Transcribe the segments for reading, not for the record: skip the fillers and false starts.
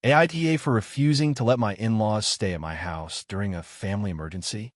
AITA for refusing to let my in-laws stay at my house during a family emergency.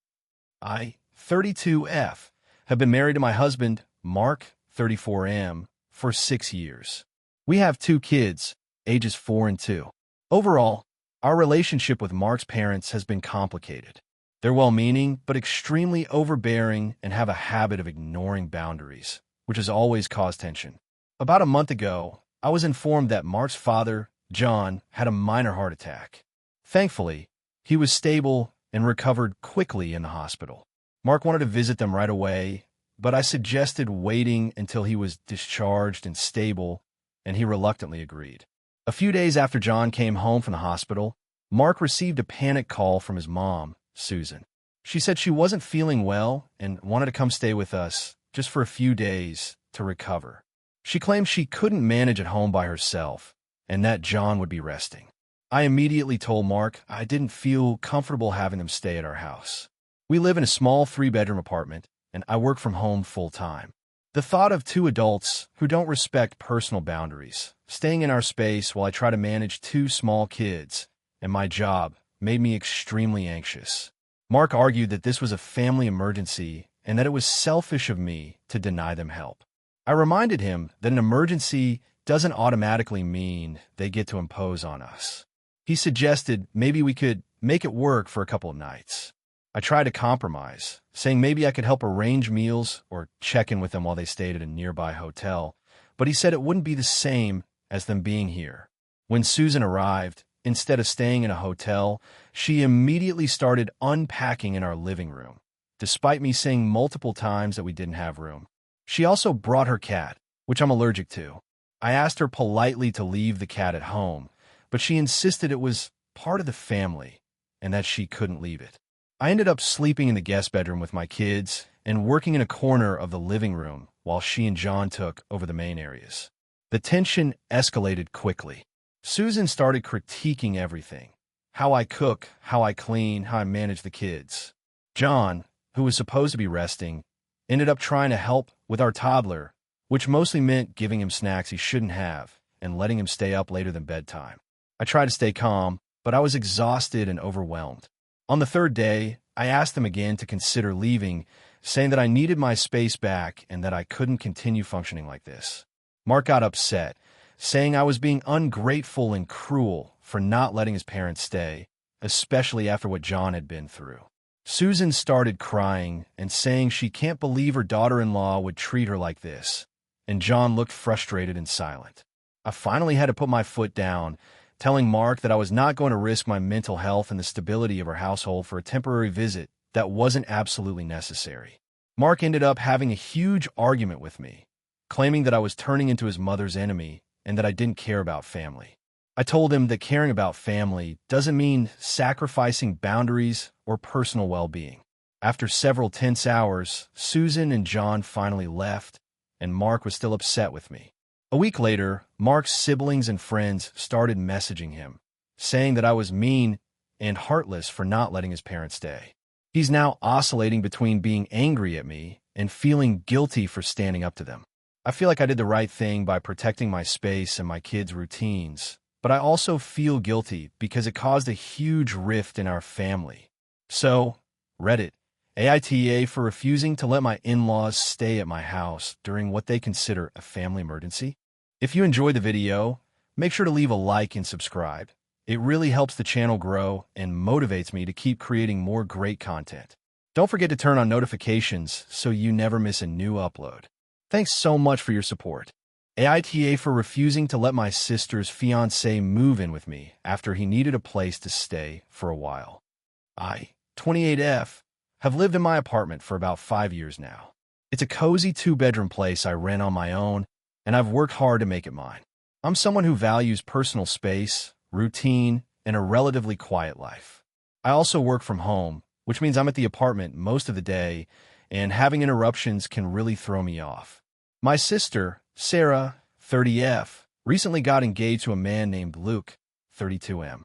I, 32F, have been married to my husband, Mark, 34M, for 6 years. We have 2 kids, ages 4 and 2. Overall, our relationship with Mark's parents has been complicated. They're well-meaning, but extremely overbearing and have a habit of ignoring boundaries, which has always caused tension. About a month ago, I was informed that Mark's father, John, had a minor heart attack. Thankfully, he was stable and recovered quickly in the hospital. Mark wanted to visit them right away, but I suggested waiting until he was discharged and stable, and he reluctantly agreed. A few days after John came home from the hospital, Mark received a panic call from his mom, Susan. She said she wasn't feeling well and wanted to come stay with us just for a few days to recover. She claimed she couldn't manage at home by herself and that John would be resting. I immediately told Mark I didn't feel comfortable having them stay at our house. We live in a small 3-bedroom apartment, and I work from home full-time. The thought of 2 adults who don't respect personal boundaries staying in our space while I try to manage 2 small kids and my job made me extremely anxious. Mark argued that this was a family emergency and that it was selfish of me to deny them help. I reminded him that an emergency doesn't automatically mean they get to impose on us. He suggested maybe we could make it work for a couple of nights. I tried to compromise, saying maybe I could help arrange meals or check in with them while they stayed at a nearby hotel, but he said it wouldn't be the same as them being here. When Susan arrived, instead of staying in a hotel, she immediately started unpacking in our living room, despite me saying multiple times that we didn't have room. She also brought her cat, which I'm allergic to. I asked her politely to leave the cat at home, but she insisted it was part of the family and that she couldn't leave it. I ended up sleeping in the guest bedroom with my kids and working in a corner of the living room while she and John took over the main areas. The tension escalated quickly. Susan started critiquing everything: how I cook, how I clean, how I manage the kids. John, who was supposed to be resting, ended up trying to help with our toddler, which mostly meant giving him snacks he shouldn't have and letting him stay up later than bedtime. I tried to stay calm, but I was exhausted and overwhelmed. On the 3rd day, I asked them again to consider leaving, saying that I needed my space back and that I couldn't continue functioning like this. Mark got upset, saying I was being ungrateful and cruel for not letting his parents stay, especially after what John had been through. Susan started crying and saying she can't believe her daughter-in-law would treat her like this, and John looked frustrated and silent. I finally had to put my foot down, telling Mark that I was not going to risk my mental health and the stability of our household for a temporary visit that wasn't absolutely necessary. Mark ended up having a huge argument with me, claiming that I was turning into his mother's enemy and that I didn't care about family. I told him that caring about family doesn't mean sacrificing boundaries or personal well-being. After several tense hours, Susan and John finally left, and Mark was still upset with me. A week later, Mark's siblings and friends started messaging him, saying that I was mean and heartless for not letting his parents stay. He's now oscillating between being angry at me and feeling guilty for standing up to them. I feel like I did the right thing by protecting my space and my kids' routines, but I also feel guilty because it caused a huge rift in our family. So, Reddit, AITA for refusing to let my in-laws stay at my house during what they consider a family emergency. If you enjoyed the video, make sure to leave a like and subscribe. It really helps the channel grow and motivates me to keep creating more great content. Don't forget to turn on notifications so you never miss a new upload. Thanks so much for your support. AITA for refusing to let my sister's fiancé move in with me after he needed a place to stay for a while. I, 28F, have lived in my apartment for about 5 years now. It's a cozy 2-bedroom place I rent on my own, and I've worked hard to make it mine. I'm someone who values personal space, routine, and a relatively quiet life. I also work from home, which means I'm at the apartment most of the day, and having interruptions can really throw me off. My sister, Sarah, 30F, recently got engaged to a man named Luke, 32M.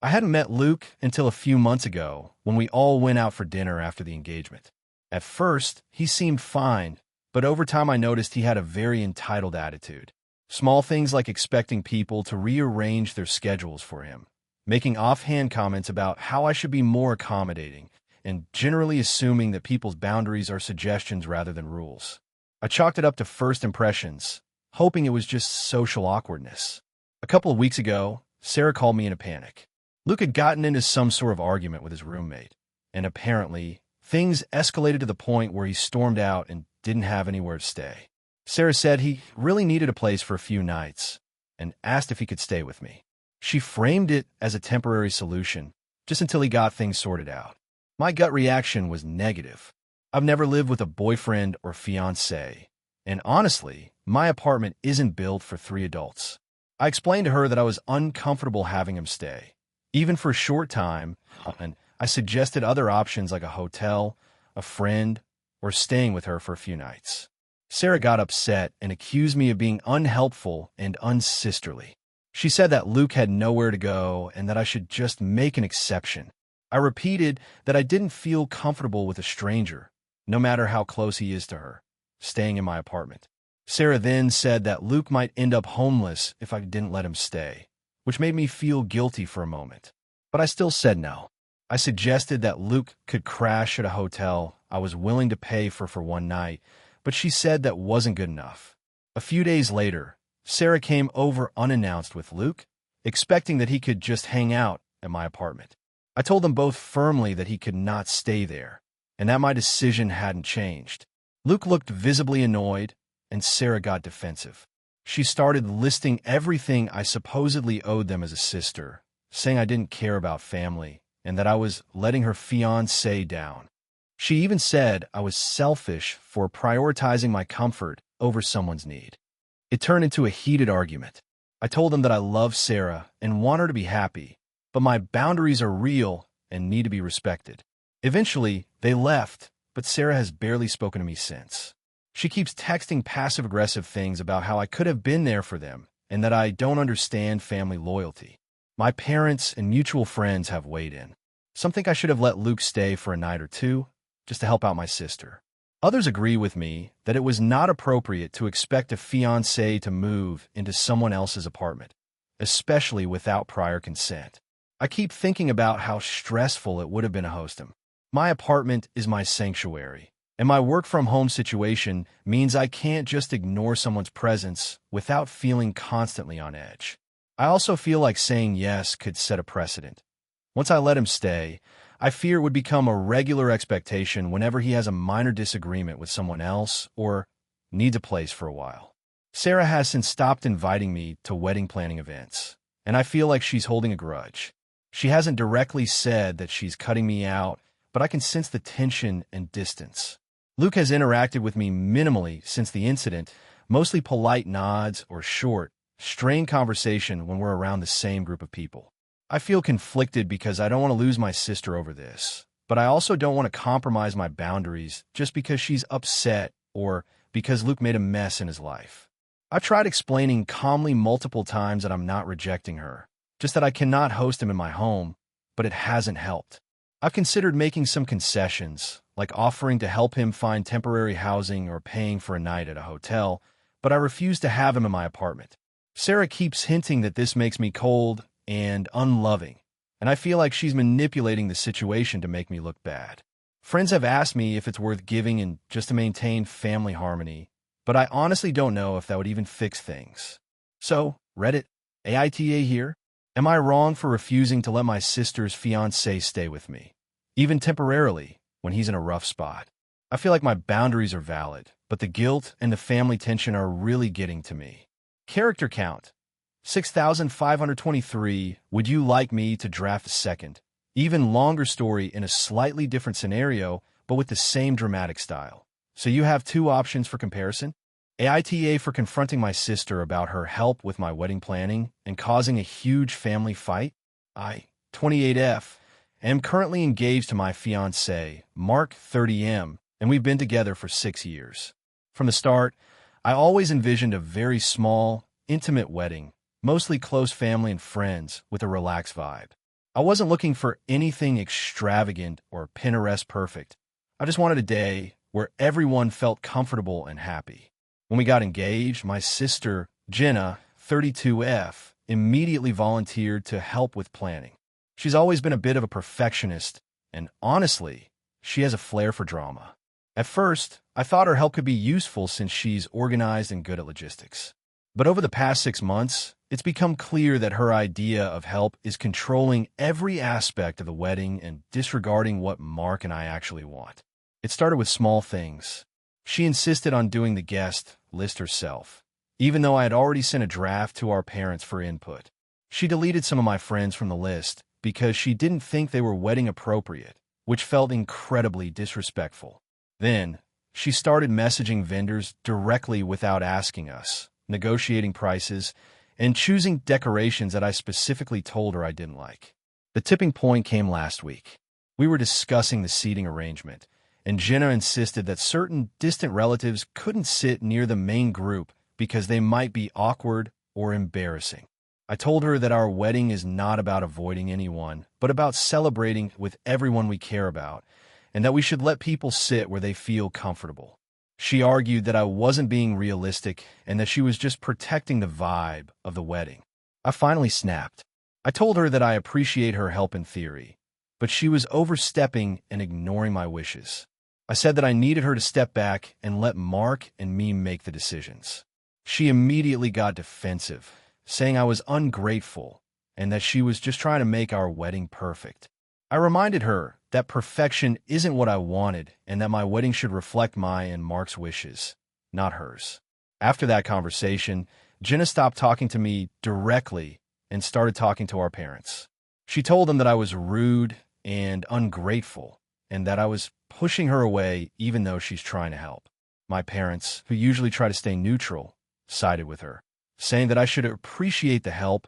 I hadn't met Luke until a few months ago when we all went out for dinner after the engagement. At first, he seemed fine, but over time I noticed he had a very entitled attitude. Small things like expecting people to rearrange their schedules for him, making offhand comments about how I should be more accommodating, and generally assuming that people's boundaries are suggestions rather than rules. I chalked it up to first impressions, hoping it was just social awkwardness. A couple of weeks ago, Sarah called me in a panic. Luke had gotten into some sort of argument with his roommate, and apparently, things escalated to the point where he stormed out and didn't have anywhere to stay. Sarah said he really needed a place for a few nights and asked if he could stay with me. She framed it as a temporary solution, just until he got things sorted out. My gut reaction was negative. I've never lived with a boyfriend or fiancé, and honestly, my apartment isn't built for 3 adults. I explained to her that I was uncomfortable having him stay, even for a short time, and I suggested other options like a hotel, a friend, or staying with her for a few nights. Sarah got upset and accused me of being unhelpful and unsisterly. She said that Luke had nowhere to go and that I should just make an exception. I repeated that I didn't feel comfortable with a stranger, no matter how close he is to her, staying in my apartment. Sarah then said that Luke might end up homeless if I didn't let him stay, which made me feel guilty for a moment. But I still said no. I suggested that Luke could crash at a hotel I was willing to pay for one night, but she said that wasn't good enough. A few days later, Sarah came over unannounced with Luke, expecting that he could just hang out at my apartment. I told them both firmly that he could not stay there, and that my decision hadn't changed. Luke looked visibly annoyed, and Sarah got defensive. She started listing everything I supposedly owed them as a sister, saying I didn't care about family, and that I was letting her fiancé down. She even said I was selfish for prioritizing my comfort over someone's need. It turned into a heated argument. I told them that I love Sarah and want her to be happy, but my boundaries are real and need to be respected. Eventually, they left, but Sarah has barely spoken to me since. She keeps texting passive-aggressive things about how I could have been there for them and that I don't understand family loyalty. My parents and mutual friends have weighed in. Some think I should have let Luke stay for a night or two, just to help out my sister. Others agree with me that it was not appropriate to expect a fiancé to move into someone else's apartment, especially without prior consent. I keep thinking about how stressful it would have been to host him. My apartment is my sanctuary, and my work-from-home situation means I can't just ignore someone's presence without feeling constantly on edge. I also feel like saying yes could set a precedent. Once I let him stay, I fear it would become a regular expectation whenever he has a minor disagreement with someone else or needs a place for a while. Sarah has since stopped inviting me to wedding planning events, and I feel like she's holding a grudge. She hasn't directly said that she's cutting me out, but I can sense the tension and distance. Luke has interacted with me minimally since the incident, mostly polite nods or short, strained conversation when we're around the same group of people. I feel conflicted because I don't want to lose my sister over this, but I also don't want to compromise my boundaries just because she's upset or because Luke made a mess in his life. I've tried explaining calmly multiple times that I'm not rejecting her, just that I cannot host him in my home, but it hasn't helped. I've considered making some concessions, like offering to help him find temporary housing or paying for a night at a hotel, but I refuse to have him in my apartment. Sarah keeps hinting that this makes me cold and unloving, and I feel like she's manipulating the situation to make me look bad. Friends have asked me if it's worth giving and just to maintain family harmony, but I honestly don't know if that would even fix things. So, Reddit, AITA here. Am I wrong for refusing to let my sister's fiancé stay with me, even temporarily, when he's in a rough spot? I feel like my boundaries are valid, but the guilt and the family tension are really getting to me. Character count. 6,523. Would you like me to draft a second, even longer story in a slightly different scenario, but with the same dramatic style? So you have 2 options for comparison. AITA for confronting my sister about her help with my wedding planning and causing a huge family fight. I, 28F, am currently engaged to my fiancé, Mark, 30M, and we've been together for 6 years. From the start, I always envisioned a very small, intimate wedding, mostly close family and friends with a relaxed vibe. I wasn't looking for anything extravagant or Pinterest perfect. I just wanted a day where everyone felt comfortable and happy. When we got engaged, my sister Jenna, 32F, immediately volunteered to help with planning. She's always been a bit of a perfectionist, and honestly, she has a flair for drama. At first, I thought her help could be useful since she's organized and good at logistics. But over the past 6 months, it's become clear that her idea of help is controlling every aspect of the wedding and disregarding what Mark and I actually want. It started with small things. She insisted on doing the guest list herself, even though I had already sent a draft to our parents for input. She deleted some of my friends from the list because she didn't think they were wedding appropriate, which felt incredibly disrespectful. Then, she started messaging vendors directly without asking us, negotiating prices, and choosing decorations that I specifically told her I didn't like. The tipping point came last week. We were discussing the seating arrangement, and Jenna insisted that certain distant relatives couldn't sit near the main group because they might be awkward or embarrassing. I told her that our wedding is not about avoiding anyone, but about celebrating with everyone we care about, and that we should let people sit where they feel comfortable. She argued that I wasn't being realistic and that she was just protecting the vibe of the wedding. I finally snapped. I told her that I appreciate her help in theory, but she was overstepping and ignoring my wishes. I said that I needed her to step back and let Mark and me make the decisions. She immediately got defensive, saying I was ungrateful and that she was just trying to make our wedding perfect. I reminded her that perfection isn't what I wanted and that my wedding should reflect my and Mark's wishes, not hers. After that conversation, Jenna stopped talking to me directly and started talking to our parents. She told them that I was rude and ungrateful and that I was pushing her away even though she's trying to help. My parents, who usually try to stay neutral, sided with her, saying that I should appreciate the help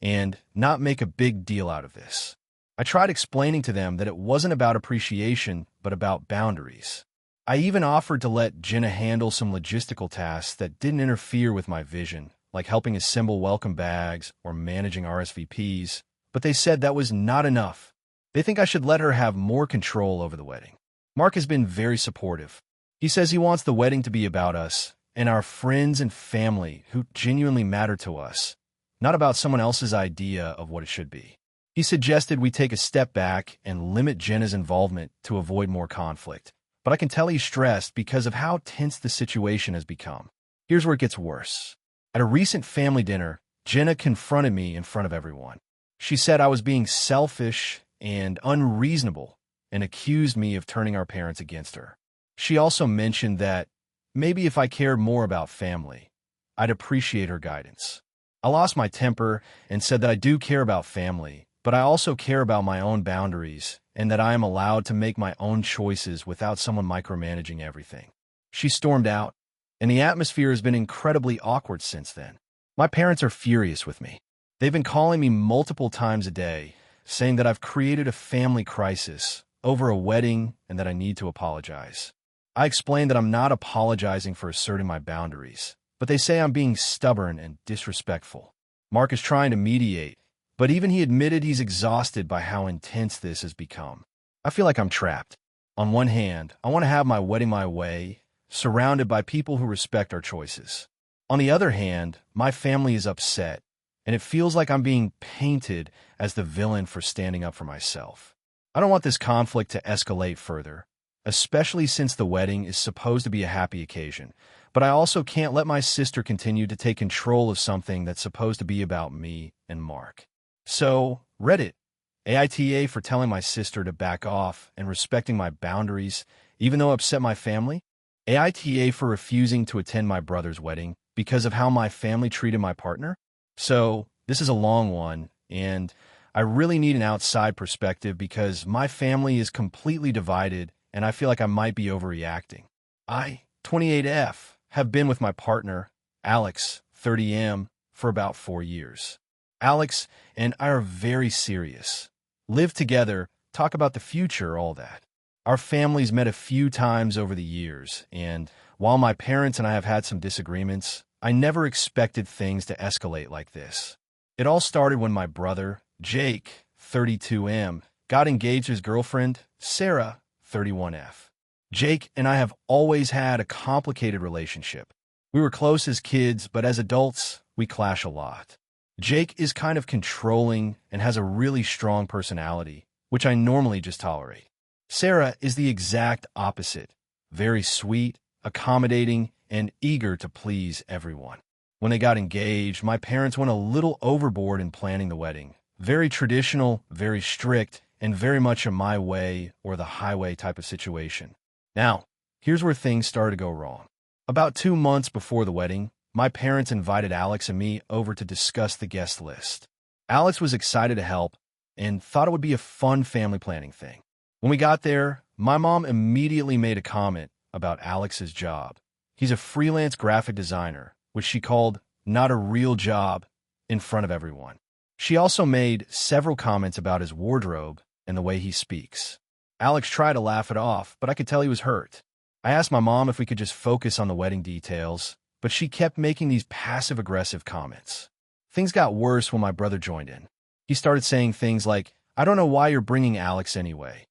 and not make a big deal out of this. I tried explaining to them that it wasn't about appreciation, but about boundaries. I even offered to let Jenna handle some logistical tasks that didn't interfere with my vision, like helping assemble welcome bags or managing RSVPs, but they said that was not enough. They think I should let her have more control over the wedding. Mark has been very supportive. He says he wants the wedding to be about us and our friends and family who genuinely matter to us, not about someone else's idea of what it should be. He suggested we take a step back and limit Jenna's involvement to avoid more conflict, but I can tell he's stressed because of how tense the situation has become. Here's where it gets worse. At a recent family dinner, Jenna confronted me in front of everyone. She said I was being selfish and unreasonable and accused me of turning our parents against her. She also mentioned that maybe if I cared more about family, I'd appreciate her guidance. I lost my temper and said that I do care about family, but I also care about my own boundaries and that I am allowed to make my own choices without someone micromanaging everything. She stormed out, and the atmosphere has been incredibly awkward since then. My parents are furious with me. They've been calling me multiple times a day, saying that I've created a family crisis over a wedding and that I need to apologize. I explained that I'm not apologizing for asserting my boundaries, but they say I'm being stubborn and disrespectful. Mark is trying to mediate, but even he admitted he's exhausted by how intense this has become. I feel like I'm trapped. On one hand, I want to have my wedding my way, surrounded by people who respect our choices. On the other hand, my family is upset, and it feels like I'm being painted as the villain for standing up for myself. I don't want this conflict to escalate further, especially since the wedding is supposed to be a happy occasion, but I also can't let my sister continue to take control of something that's supposed to be about me and Mark. So, Reddit, AITA for telling my sister to back off and respecting my boundaries, even though it upset my family. AITA for refusing to attend my brother's wedding because of how my family treated my partner. So, this is a long one, and I really need an outside perspective because my family is completely divided and I feel like I might be overreacting. I, 28F, have been with my partner, Alex, 30M, for about 4 years. Alex and I are very serious. Live together, talk about the future, all that. Our families met a few times over the years, and while my parents and I have had some disagreements, I never expected things to escalate like this. It all started when my brother, Jake, 32M, got engaged to his girlfriend, Sarah, 31F. Jake and I have always had a complicated relationship. We were close as kids, but as adults, we clash a lot. Jake is kind of controlling and has a really strong personality, which I normally just tolerate. Sarah is the exact opposite, very sweet, accommodating, and eager to please everyone. When they got engaged, my parents went a little overboard in planning the wedding. Very traditional, very strict, and very much a my way or the highway type of situation. Now, here's where things started to go wrong. About 2 months before the wedding, my parents invited Alex and me over to discuss the guest list. Alex was excited to help and thought it would be a fun family planning thing. When we got there, my mom immediately made a comment about Alex's job. He's a freelance graphic designer, which she called not a real job, in front of everyone. She also made several comments about his wardrobe and the way he speaks. Alex tried to laugh it off, but I could tell he was hurt. I asked my mom if we could just focus on the wedding details, but she kept making these passive-aggressive comments. Things got worse when my brother joined in. He started saying things like, "I don't know why you're bringing Alex anyway.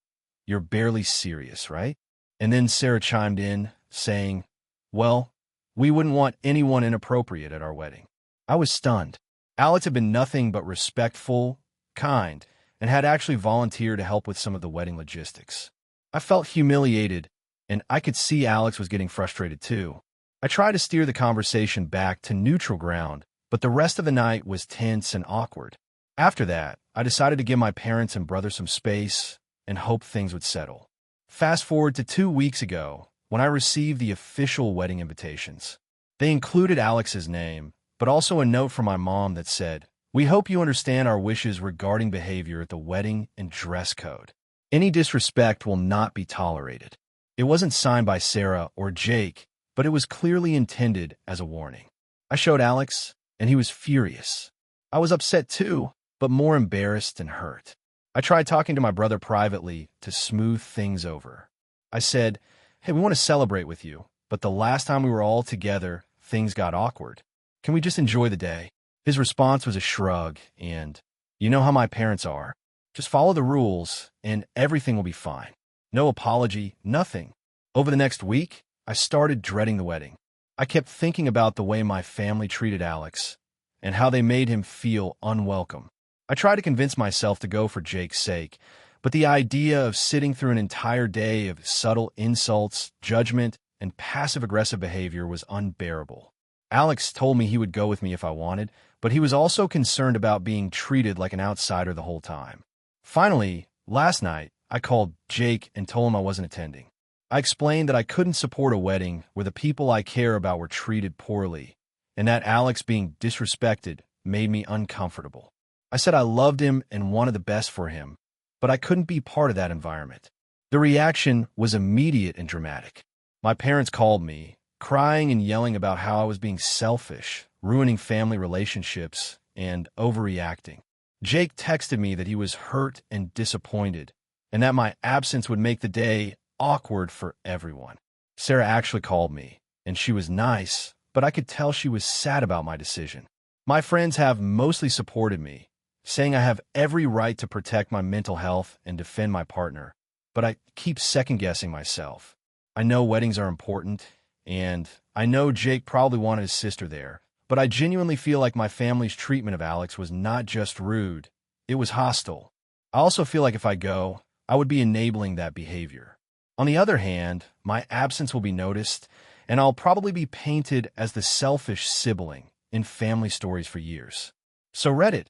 You're barely serious, right?" And then Sarah chimed in, saying, "Well, we wouldn't want anyone inappropriate at our wedding." I was stunned. Alex had been nothing but respectful, kind, and had actually volunteered to help with some of the wedding logistics. I felt humiliated, and I could see Alex was getting frustrated too. I tried to steer the conversation back to neutral ground, but the rest of the night was tense and awkward. After that, I decided to give my parents and brother some space and hope things would settle. Fast forward to 2 weeks ago, when I received the official wedding invitations. They included Alex's name, but also a note from my mom that said, "We hope you understand our wishes regarding behavior at the wedding and dress code. Any disrespect will not be tolerated." It wasn't signed by Sarah or Jake, but it was clearly intended as a warning. I showed Alex, and he was furious. I was upset too, but more embarrassed and hurt. I tried talking to my brother privately to smooth things over. I said, "Hey, we want to celebrate with you, but the last time we were all together, things got awkward. Can we just enjoy the day?" His response was a shrug, and, "You know how my parents are. Just follow the rules, and everything will be fine." No apology, nothing. Over the next week, I started dreading the wedding. I kept thinking about the way my family treated Alex, and how they made him feel unwelcome. I tried to convince myself to go for Jake's sake, but the idea of sitting through an entire day of subtle insults, judgment, and passive-aggressive behavior was unbearable. Alex told me he would go with me if I wanted, but he was also concerned about being treated like an outsider the whole time. Finally, last night, I called Jake and told him I wasn't attending. I explained that I couldn't support a wedding where the people I care about were treated poorly, and that Alex being disrespected made me uncomfortable. I said I loved him and wanted the best for him, but I couldn't be part of that environment. The reaction was immediate and dramatic. My parents called me, crying and yelling about how I was being selfish, ruining family relationships, and overreacting. Jake texted me that he was hurt and disappointed, and that my absence would make the day awkward for everyone. Sarah actually called me, and she was nice, but I could tell she was sad about my decision. My friends have mostly supported me, saying I have every right to protect my mental health and defend my partner, but I keep second-guessing myself. I know weddings are important, and I know Jake probably wanted his sister there, but I genuinely feel like my family's treatment of Alex was not just rude, it was hostile. I also feel like if I go, I would be enabling that behavior. On the other hand, my absence will be noticed, and I'll probably be painted as the selfish sibling in family stories for years. So Reddit,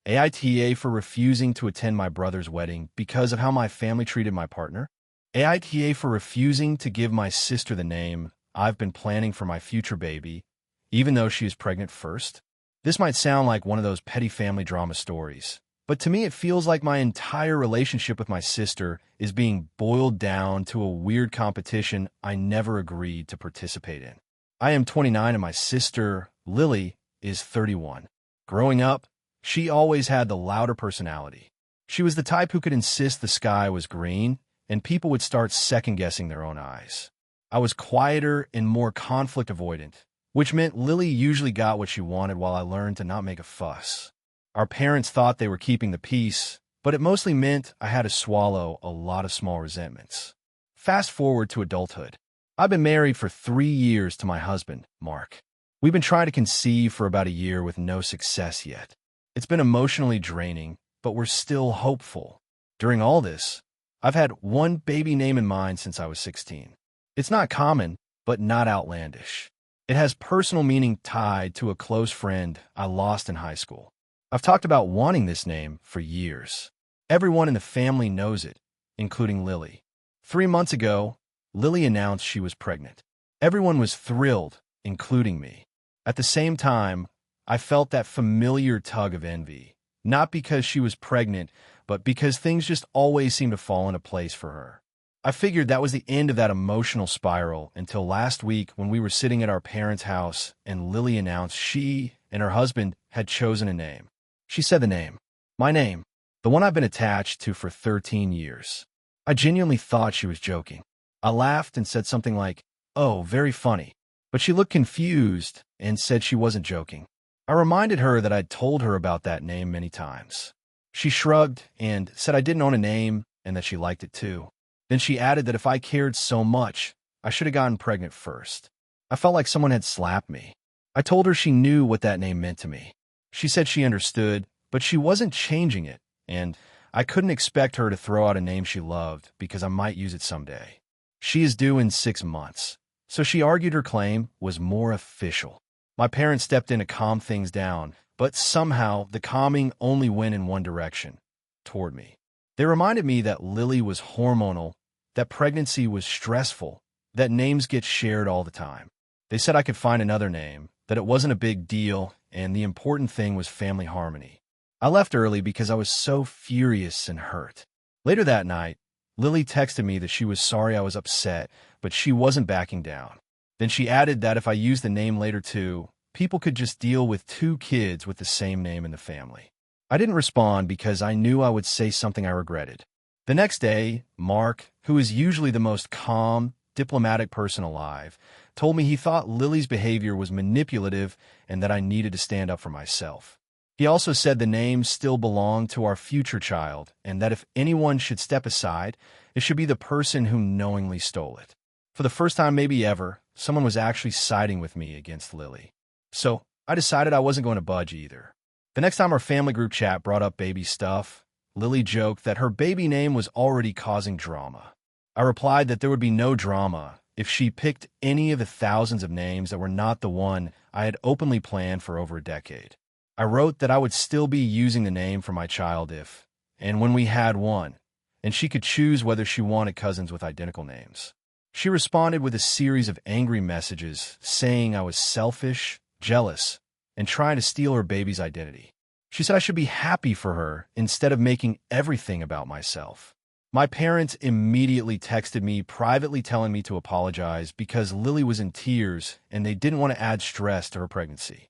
AITA for refusing to attend my brother's wedding because of how my family treated my partner. AITA for refusing to give my sister the name I've been planning for my future baby, even though she is pregnant first. This might sound like one of those petty family drama stories, but to me it feels like my entire relationship with my sister is being boiled down to a weird competition I never agreed to participate in. I am 29 and my sister, Lily, is 31. Growing up, she always had the louder personality. She was the type who could insist the sky was green, and people would start second-guessing their own eyes. I was quieter and more conflict avoidant, which meant Lily usually got what she wanted while I learned to not make a fuss. Our parents thought they were keeping the peace, but it mostly meant I had to swallow a lot of small resentments. Fast forward to adulthood. I've been married for 3 years to my husband, Mark. We've been trying to conceive for about a year with no success yet. It's been emotionally draining, but we're still hopeful. During all this, I've had one baby name in mind since I was 16. It's not common, but not outlandish. It has personal meaning tied to a close friend I lost in high school. I've talked about wanting this name for years. Everyone in the family knows it, including Lily. 3 months ago, Lily announced she was pregnant. Everyone was thrilled, including me. At the same time, I felt that familiar tug of envy, not because she was pregnant, but because things just always seemed to fall into place for her. I figured that was the end of that emotional spiral until last week when we were sitting at our parents' house and Lily announced she and her husband had chosen a name. She said the name, my name, the one I've been attached to for 13 years. I genuinely thought she was joking. I laughed and said something like, "Oh, very funny." But she looked confused and said she wasn't joking. I reminded her that I'd told her about that name many times. She shrugged and said I didn't own a name and that she liked it too. Then she added that if I cared so much, I should have gotten pregnant first. I felt like someone had slapped me. I told her she knew what that name meant to me. She said she understood, but she wasn't changing it, and I couldn't expect her to throw out a name she loved because I might use it someday. She is due in 6 months, so she argued her claim was more official. My parents stepped in to calm things down, but somehow the calming only went in one direction, toward me. They reminded me that Lily was hormonal, that pregnancy was stressful, that names get shared all the time. They said I could find another name, that it wasn't a big deal, and the important thing was family harmony. I left early because I was so furious and hurt. Later that night, Lily texted me that she was sorry I was upset, but she wasn't backing down. Then she added that if I used the name later too, people could just deal with 2 kids with the same name in the family. I didn't respond because I knew I would say something I regretted. The next day, Mark, who is usually the most calm, diplomatic person alive, told me he thought Lily's behavior was manipulative and that I needed to stand up for myself. He also said the name still belonged to our future child and that if anyone should step aside, it should be the person who knowingly stole it. For the first time maybe ever, someone was actually siding with me against Lily. So I decided I wasn't going to budge either. The next time our family group chat brought up baby stuff, Lily joked that her baby name was already causing drama. I replied that there would be no drama if she picked any of the thousands of names that were not the one I had openly planned for over a decade. I wrote that I would still be using the name for my child if, and when we had one, and she could choose whether she wanted cousins with identical names. She responded with a series of angry messages saying I was selfish, jealous, and trying to steal her baby's identity. She said I should be happy for her instead of making everything about myself. My parents immediately texted me privately telling me to apologize because Lily was in tears and they didn't want to add stress to her pregnancy.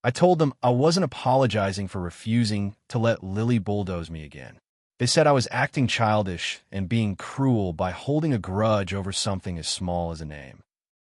I told them I wasn't apologizing for refusing to let Lily bulldoze me again. They said I was acting childish and being cruel by holding a grudge over something as small as a name.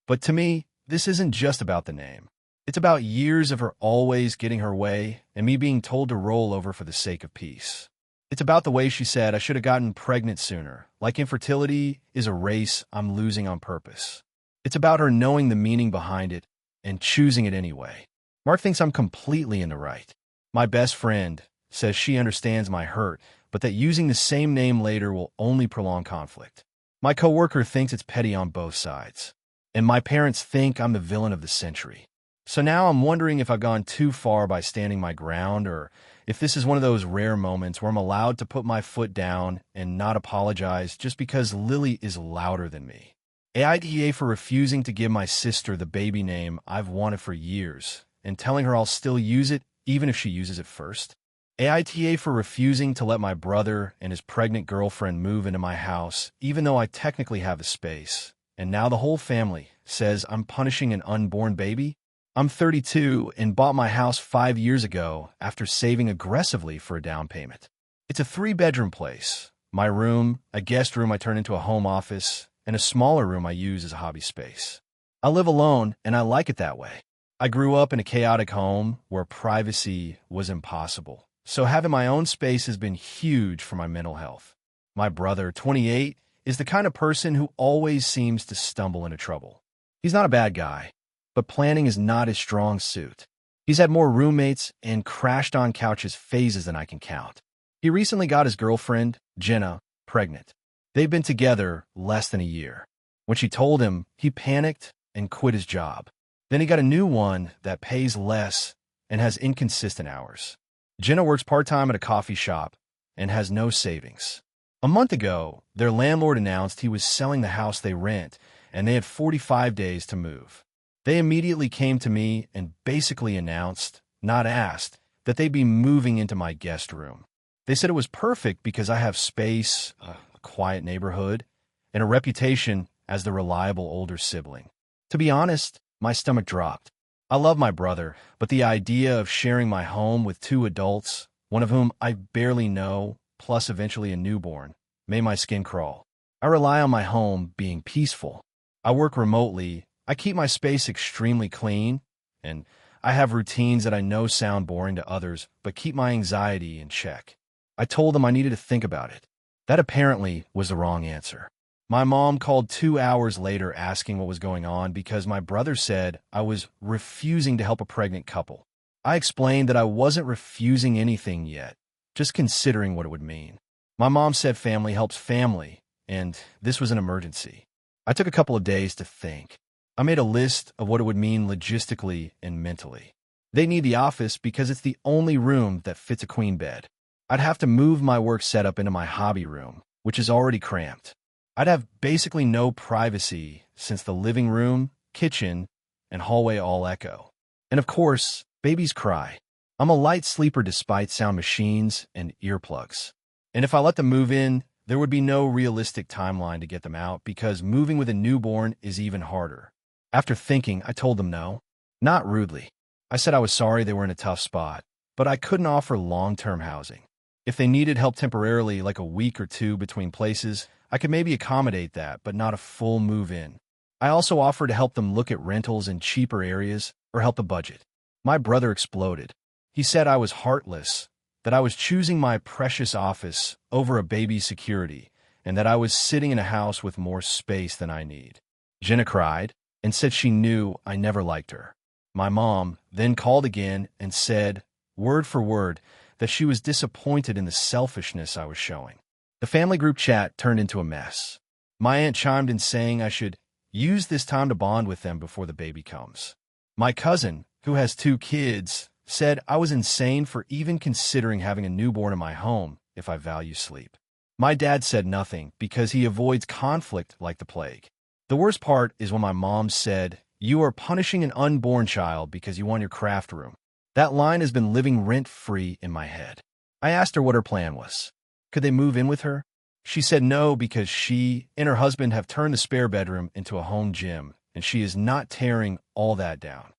But to me, this isn't just about the name. It's about years of her always getting her way and me being told to roll over for the sake of peace. It's about the way she said I should have gotten pregnant sooner, like infertility is a race I'm losing on purpose. It's about her knowing the meaning behind it and choosing it anyway. Mark thinks I'm completely in the right. My best friend says she understands my hurt, but that using the same name later will only prolong conflict. My coworker thinks it's petty on both sides. And my parents think I'm the villain of the century. So now I'm wondering if I've gone too far by standing my ground or if this is one of those rare moments where I'm allowed to put my foot down and not apologize just because Lily is louder than me. AITA for refusing to give my sister the baby name I've wanted for years and telling her I'll still use it even if she uses it first. AITA for refusing to let my brother and his pregnant girlfriend move into my house even though I technically have the space. And now the whole family says I'm punishing an unborn baby. I'm 32 and bought my house 5 years ago after saving aggressively for a down payment. It's a 3-bedroom place. My room, a guest room I turn into a home office, and a smaller room I use as a hobby space. I live alone and I like it that way. I grew up in a chaotic home where privacy was impossible, so having my own space has been huge for my mental health. My brother, 28, is the kind of person who always seems to stumble into trouble. He's not a bad guy, but planning is not his strong suit. He's had more roommates and crashed on couches phases than I can count. He recently got his girlfriend, Jenna, pregnant. They've been together less than a year. When she told him, he panicked and quit his job. Then he got a new one that pays less and has inconsistent hours. Jenna works part-time at a coffee shop and has no savings. A month ago, their landlord announced he was selling the house they rent, and they had 45 days to move. They immediately came to me and basically announced, not asked, that they'd be moving into my guest room. They said it was perfect because I have space, a quiet neighborhood, and a reputation as the reliable older sibling. To be honest, my stomach dropped. I love my brother, but the idea of sharing my home with two adults, one of whom I barely know, plus eventually a newborn, made my skin crawl. I rely on my home being peaceful. I work remotely, I keep my space extremely clean, and I have routines that I know sound boring to others, but keep my anxiety in check. I told them I needed to think about it. That apparently was the wrong answer. My mom called 2 hours later asking what was going on because my brother said I was refusing to help a pregnant couple. I explained that I wasn't refusing anything yet, just considering what it would mean. My mom said family helps family, and this was an emergency. I took a couple of days to think. I made a list of what it would mean logistically and mentally. They need the office because it's the only room that fits a queen bed. I'd have to move my work setup into my hobby room, which is already cramped. I'd have basically no privacy since the living room, kitchen, and hallway all echo. And of course, babies cry. I'm a light sleeper despite sound machines and earplugs. And if I let them move in, there would be no realistic timeline to get them out because moving with a newborn is even harder. After thinking, I told them no. Not rudely. I said I was sorry they were in a tough spot, but I couldn't offer long-term housing. If they needed help temporarily, like a week or two between places, I could maybe accommodate that, but not a full move-in. I also offered to help them look at rentals in cheaper areas or help the budget. My brother exploded. He said I was heartless, that I was choosing my precious office over a baby's security, and that I was sitting in a house with more space than I need. Jenna cried and said she knew I never liked her. My mom then called again and said, word for word, that she was disappointed in the selfishness I was showing. The family group chat turned into a mess. My aunt chimed in saying I should use this time to bond with them before the baby comes. My cousin, who has 2 kids, said I was insane for even considering having a newborn in my home if I value sleep. My dad said nothing because he avoids conflict like the plague. The worst part is when my mom said, "You are punishing an unborn child because you want your craft room." That line has been living rent-free in my head. I asked her what her plan was. Could they move in with her? She said no because she and her husband have turned the spare bedroom into a home gym, and she is not tearing all that down.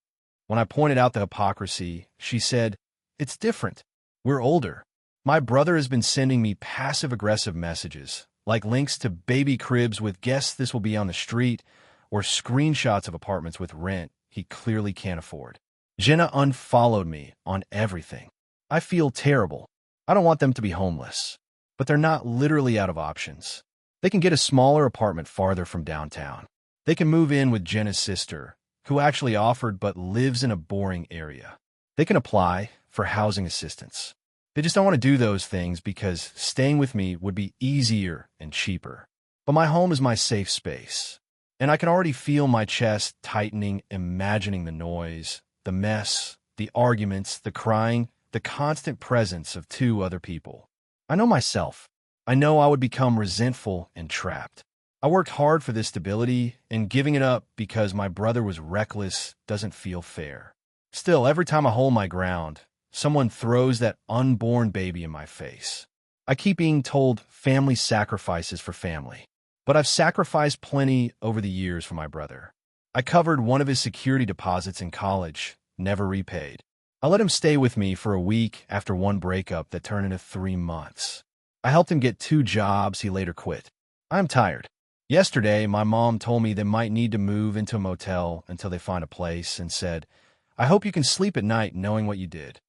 When I pointed out the hypocrisy, she said, "It's different. We're older." My brother has been sending me passive-aggressive messages, like links to baby cribs with "guess this will be on the street," or screenshots of apartments with rent he clearly can't afford. Jenna unfollowed me on everything. I feel terrible. I don't want them to be homeless. But they're not literally out of options. They can get a smaller apartment farther from downtown. They can move in with Jenna's sister, who actually offered but lives in a boring area. They can apply for housing assistance. They just don't want to do those things because staying with me would be easier and cheaper. But my home is my safe space, and I can already feel my chest tightening imagining the noise, the mess, the arguments, the crying, the constant presence of 2 other people. I know myself. I know I would become resentful and trapped. I worked hard for this stability, and giving it up because my brother was reckless doesn't feel fair. Still, every time I hold my ground, someone throws that unborn baby in my face. I keep being told family sacrifices for family. But I've sacrificed plenty over the years for my brother. I covered one of his security deposits in college, never repaid. I let him stay with me for a week after one breakup that turned into 3 months. I helped him get 2 jobs he later quit. I'm tired. Yesterday, my mom told me they might need to move into a motel until they find a place and said, "I hope you can sleep at night knowing what you did."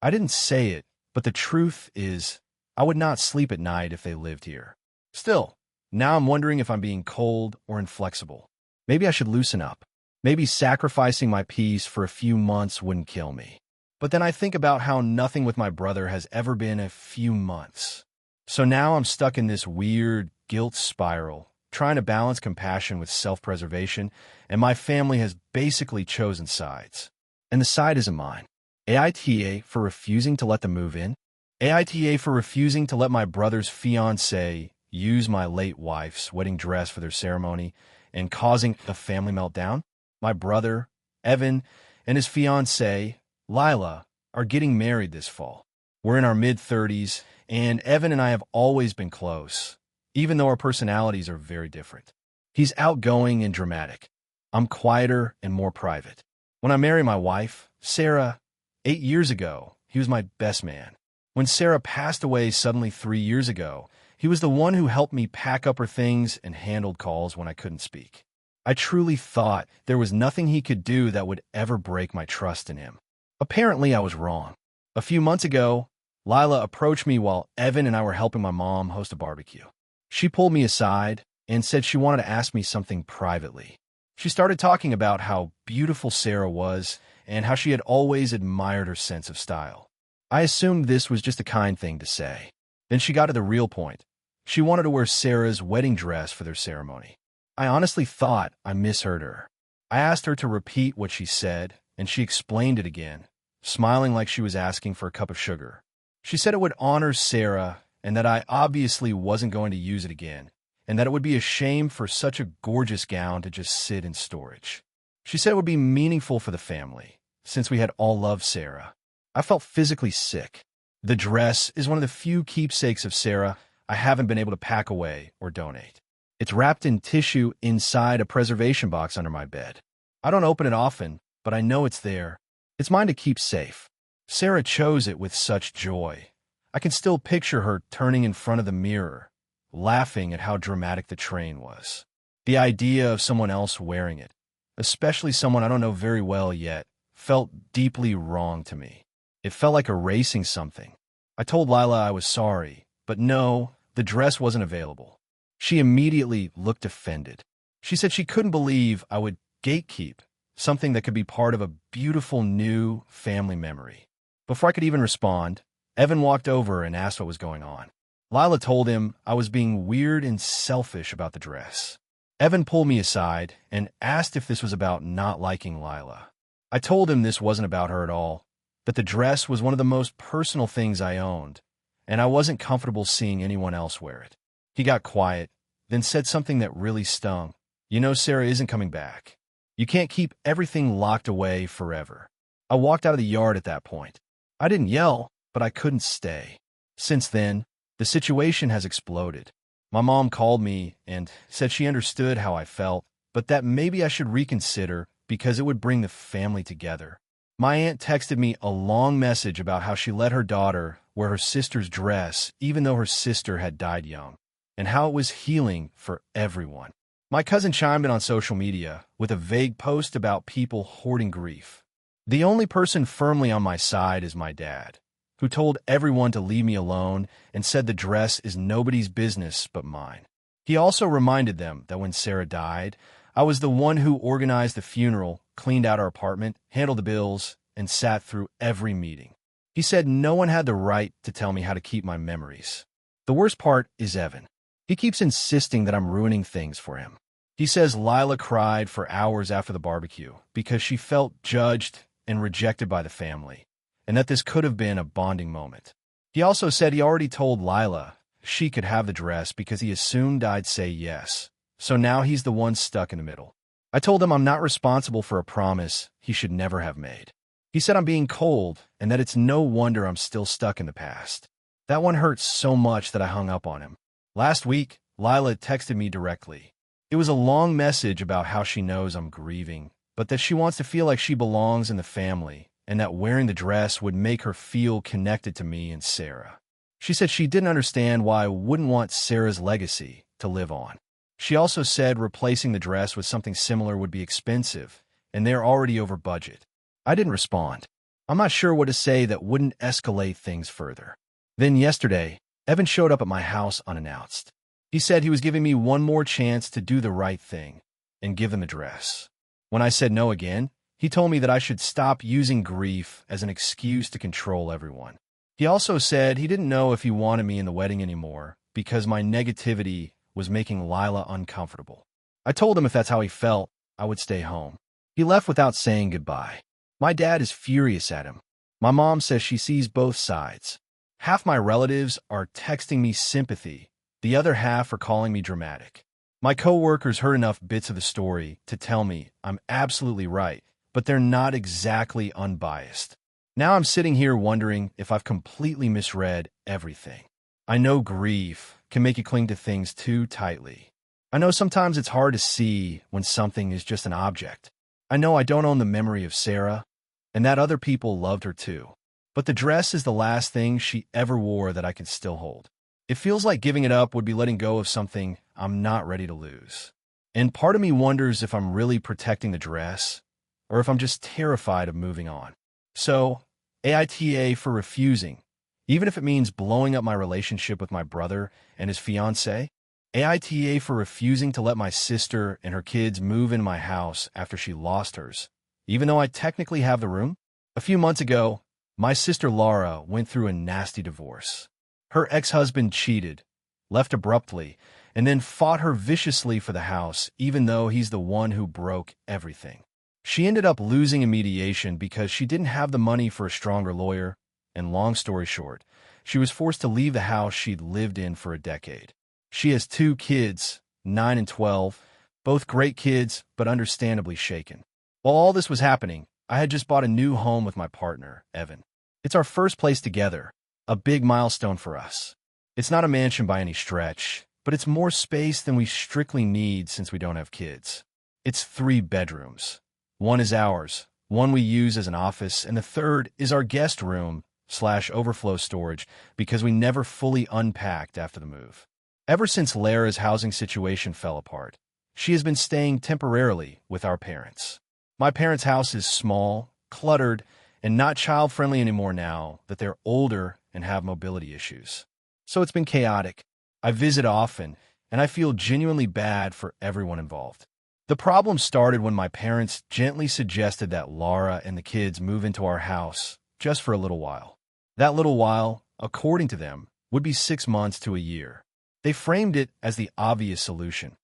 I didn't say it, but the truth is, I would not sleep at night if they lived here. Still, now I'm wondering if I'm being cold or inflexible. Maybe I should loosen up. Maybe sacrificing my peace for a few months wouldn't kill me. But then I think about how nothing with my brother has ever been a few months. So now I'm stuck in this weird guilt spiral, trying to balance compassion with self-preservation, and my family has basically chosen sides. And the side isn't mine. AITA for refusing to let them move in. AITA for refusing to let my brother's fiancé use my late wife's wedding dress for their ceremony and causing a family meltdown. My brother, Evan, and his fiancée, Lila, are getting married this fall. We're in our mid-30s, and Evan and I have always been close, even though our personalities are very different. He's outgoing and dramatic. I'm quieter and more private. When I married my wife, Sarah, 8 years ago, he was my best man. When Sarah passed away suddenly 3 years ago, he was the one who helped me pack up her things and handled calls when I couldn't speak. I truly thought there was nothing he could do that would ever break my trust in him. Apparently, I was wrong. A few months ago, Lila approached me while Evan and I were helping my mom host a barbecue. She pulled me aside and said she wanted to ask me something privately. She started talking about how beautiful Sarah was and how she had always admired her sense of style. I assumed this was just a kind thing to say. Then she got to the real point. She wanted to wear Sarah's wedding dress for their ceremony. I honestly thought I misheard her. I asked her to repeat what she said, and she explained it again, smiling like she was asking for a cup of sugar. She said it would honor Sarah and that I obviously wasn't going to use it again, and that it would be a shame for such a gorgeous gown to just sit in storage. She said it would be meaningful for the family, since we had all loved Sarah. I felt physically sick. The dress is one of the few keepsakes of Sarah I haven't been able to pack away or donate. It's wrapped in tissue inside a preservation box under my bed. I don't open it often, but I know it's there. It's mine to keep safe. Sarah chose it with such joy. I can still picture her turning in front of the mirror, laughing at how dramatic the train was. The idea of someone else wearing it, especially someone I don't know very well yet, felt deeply wrong to me. It felt like erasing something. I told Lila I was sorry, but no, the dress wasn't available. She immediately looked offended. She said she couldn't believe I would gatekeep something that could be part of a beautiful new family memory. Before I could even respond, Evan walked over and asked what was going on. Lila told him I was being weird and selfish about the dress. Evan pulled me aside and asked if this was about not liking Lila. I told him this wasn't about her at all, that the dress was one of the most personal things I owned, and I wasn't comfortable seeing anyone else wear it. He got quiet, then said something that really stung. You know Sarah isn't coming back. You can't keep everything locked away forever. I walked out of the yard at that point. I didn't yell, but I couldn't stay. Since then, the situation has exploded. My mom called me and said she understood how I felt, but that maybe I should reconsider because it would bring the family together. My aunt texted me a long message about how she let her daughter wear her sister's dress even though her sister had died young, and how it was healing for everyone. My cousin chimed in on social media with a vague post about people hoarding grief. The only person firmly on my side is my dad, who told everyone to leave me alone and said the dress is nobody's business but mine. He also reminded them that when Sarah died, I was the one who organized the funeral, cleaned out our apartment, handled the bills, and sat through every meeting. He said no one had the right to tell me how to keep my memories. The worst part is Evan. He keeps insisting that I'm ruining things for him. He says Lila cried for hours after the barbecue because she felt judged and rejected by the family, and that this could have been a bonding moment. He also said he already told Lila she could have the dress because he assumed I'd say yes, so now he's the one stuck in the middle. I told him I'm not responsible for a promise he should never have made. He said I'm being cold and that it's no wonder I'm still stuck in the past. That one hurts so much that I hung up on him. Last week, Lila texted me directly. It was a long message about how she knows I'm grieving, but that she wants to feel like she belongs in the family and that wearing the dress would make her feel connected to me and Sarah. She said she didn't understand why I wouldn't want Sarah's legacy to live on. She also said replacing the dress with something similar would be expensive, and they're already over budget. I didn't respond. I'm not sure what to say that wouldn't escalate things further. Then yesterday, Evan showed up at my house unannounced. He said he was giving me one more chance to do the right thing and give them the dress. When I said no again, he told me that I should stop using grief as an excuse to control everyone. He also said he didn't know if he wanted me in the wedding anymore because my negativity was making Lila uncomfortable. I told him if that's how he felt, I would stay home. He left without saying goodbye. My dad is furious at him. My mom says she sees both sides. Half my relatives are texting me sympathy. The other half are calling me dramatic. My coworkers heard enough bits of the story to tell me I'm absolutely right, but they're not exactly unbiased. Now I'm sitting here wondering if I've completely misread everything. I know grief can make you cling to things too tightly. I know sometimes it's hard to see when something is just an object. I know I don't own the memory of Sarah, and that other people loved her too. But the dress is the last thing she ever wore that I can still hold. It feels like giving it up would be letting go of something I'm not ready to lose. And part of me wonders if I'm really protecting the dress, or if I'm just terrified of moving on. So, AITA for refusing, even if it means blowing up my relationship with my brother and his fiancée. AITA for refusing to let my sister and her kids move in my house after she lost hers, even though I technically have the room. A few months ago, my sister Laura went through a nasty divorce. Her ex-husband cheated, left abruptly, and then fought her viciously for the house, even though he's the one who broke everything. She ended up losing in mediation because she didn't have the money for a stronger lawyer, and long story short, she was forced to leave the house she'd lived in for a decade. She has 2 kids, 9 and 12, both great kids, but understandably shaken. While all this was happening, I had just bought a new home with my partner, Evan. It's our first place together, a big milestone for us. It's not a mansion by any stretch, but it's more space than we strictly need since we don't have kids. It's 3 bedrooms. One is ours, one we use as an office, and the third is our guest room/overflow storage because we never fully unpacked after the move. Ever since Lara's housing situation fell apart, she has been staying temporarily with our parents. My parents' house is small, cluttered, and not child-friendly anymore now that they're older and have mobility issues. So it's been chaotic. I visit often, and I feel genuinely bad for everyone involved. The problem started when my parents gently suggested that Laura and the kids move into our house just for a little while. That little while, according to them, would be 6 months to a year. They framed it as the obvious solution.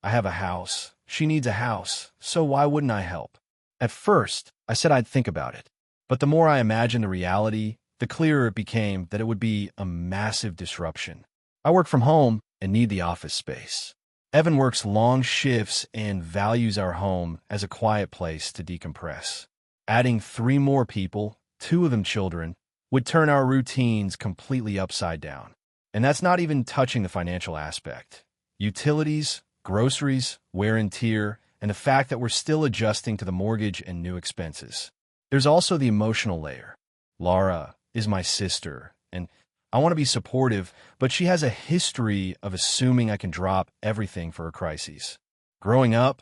I have a house. She needs a house, so why wouldn't I help? At first, I said I'd think about it. But the more I imagined the reality, the clearer it became that it would be a massive disruption. I work from home and need the office space. Evan works long shifts and values our home as a quiet place to decompress. Adding 3 more people, 2 of them children, would turn our routines completely upside down. And that's not even touching the financial aspect. Utilities, groceries, wear and tear, and the fact that we're still adjusting to the mortgage and new expenses. There's also the emotional layer. Laura is my sister, and I want to be supportive, but she has a history of assuming I can drop everything for her crises. Growing up,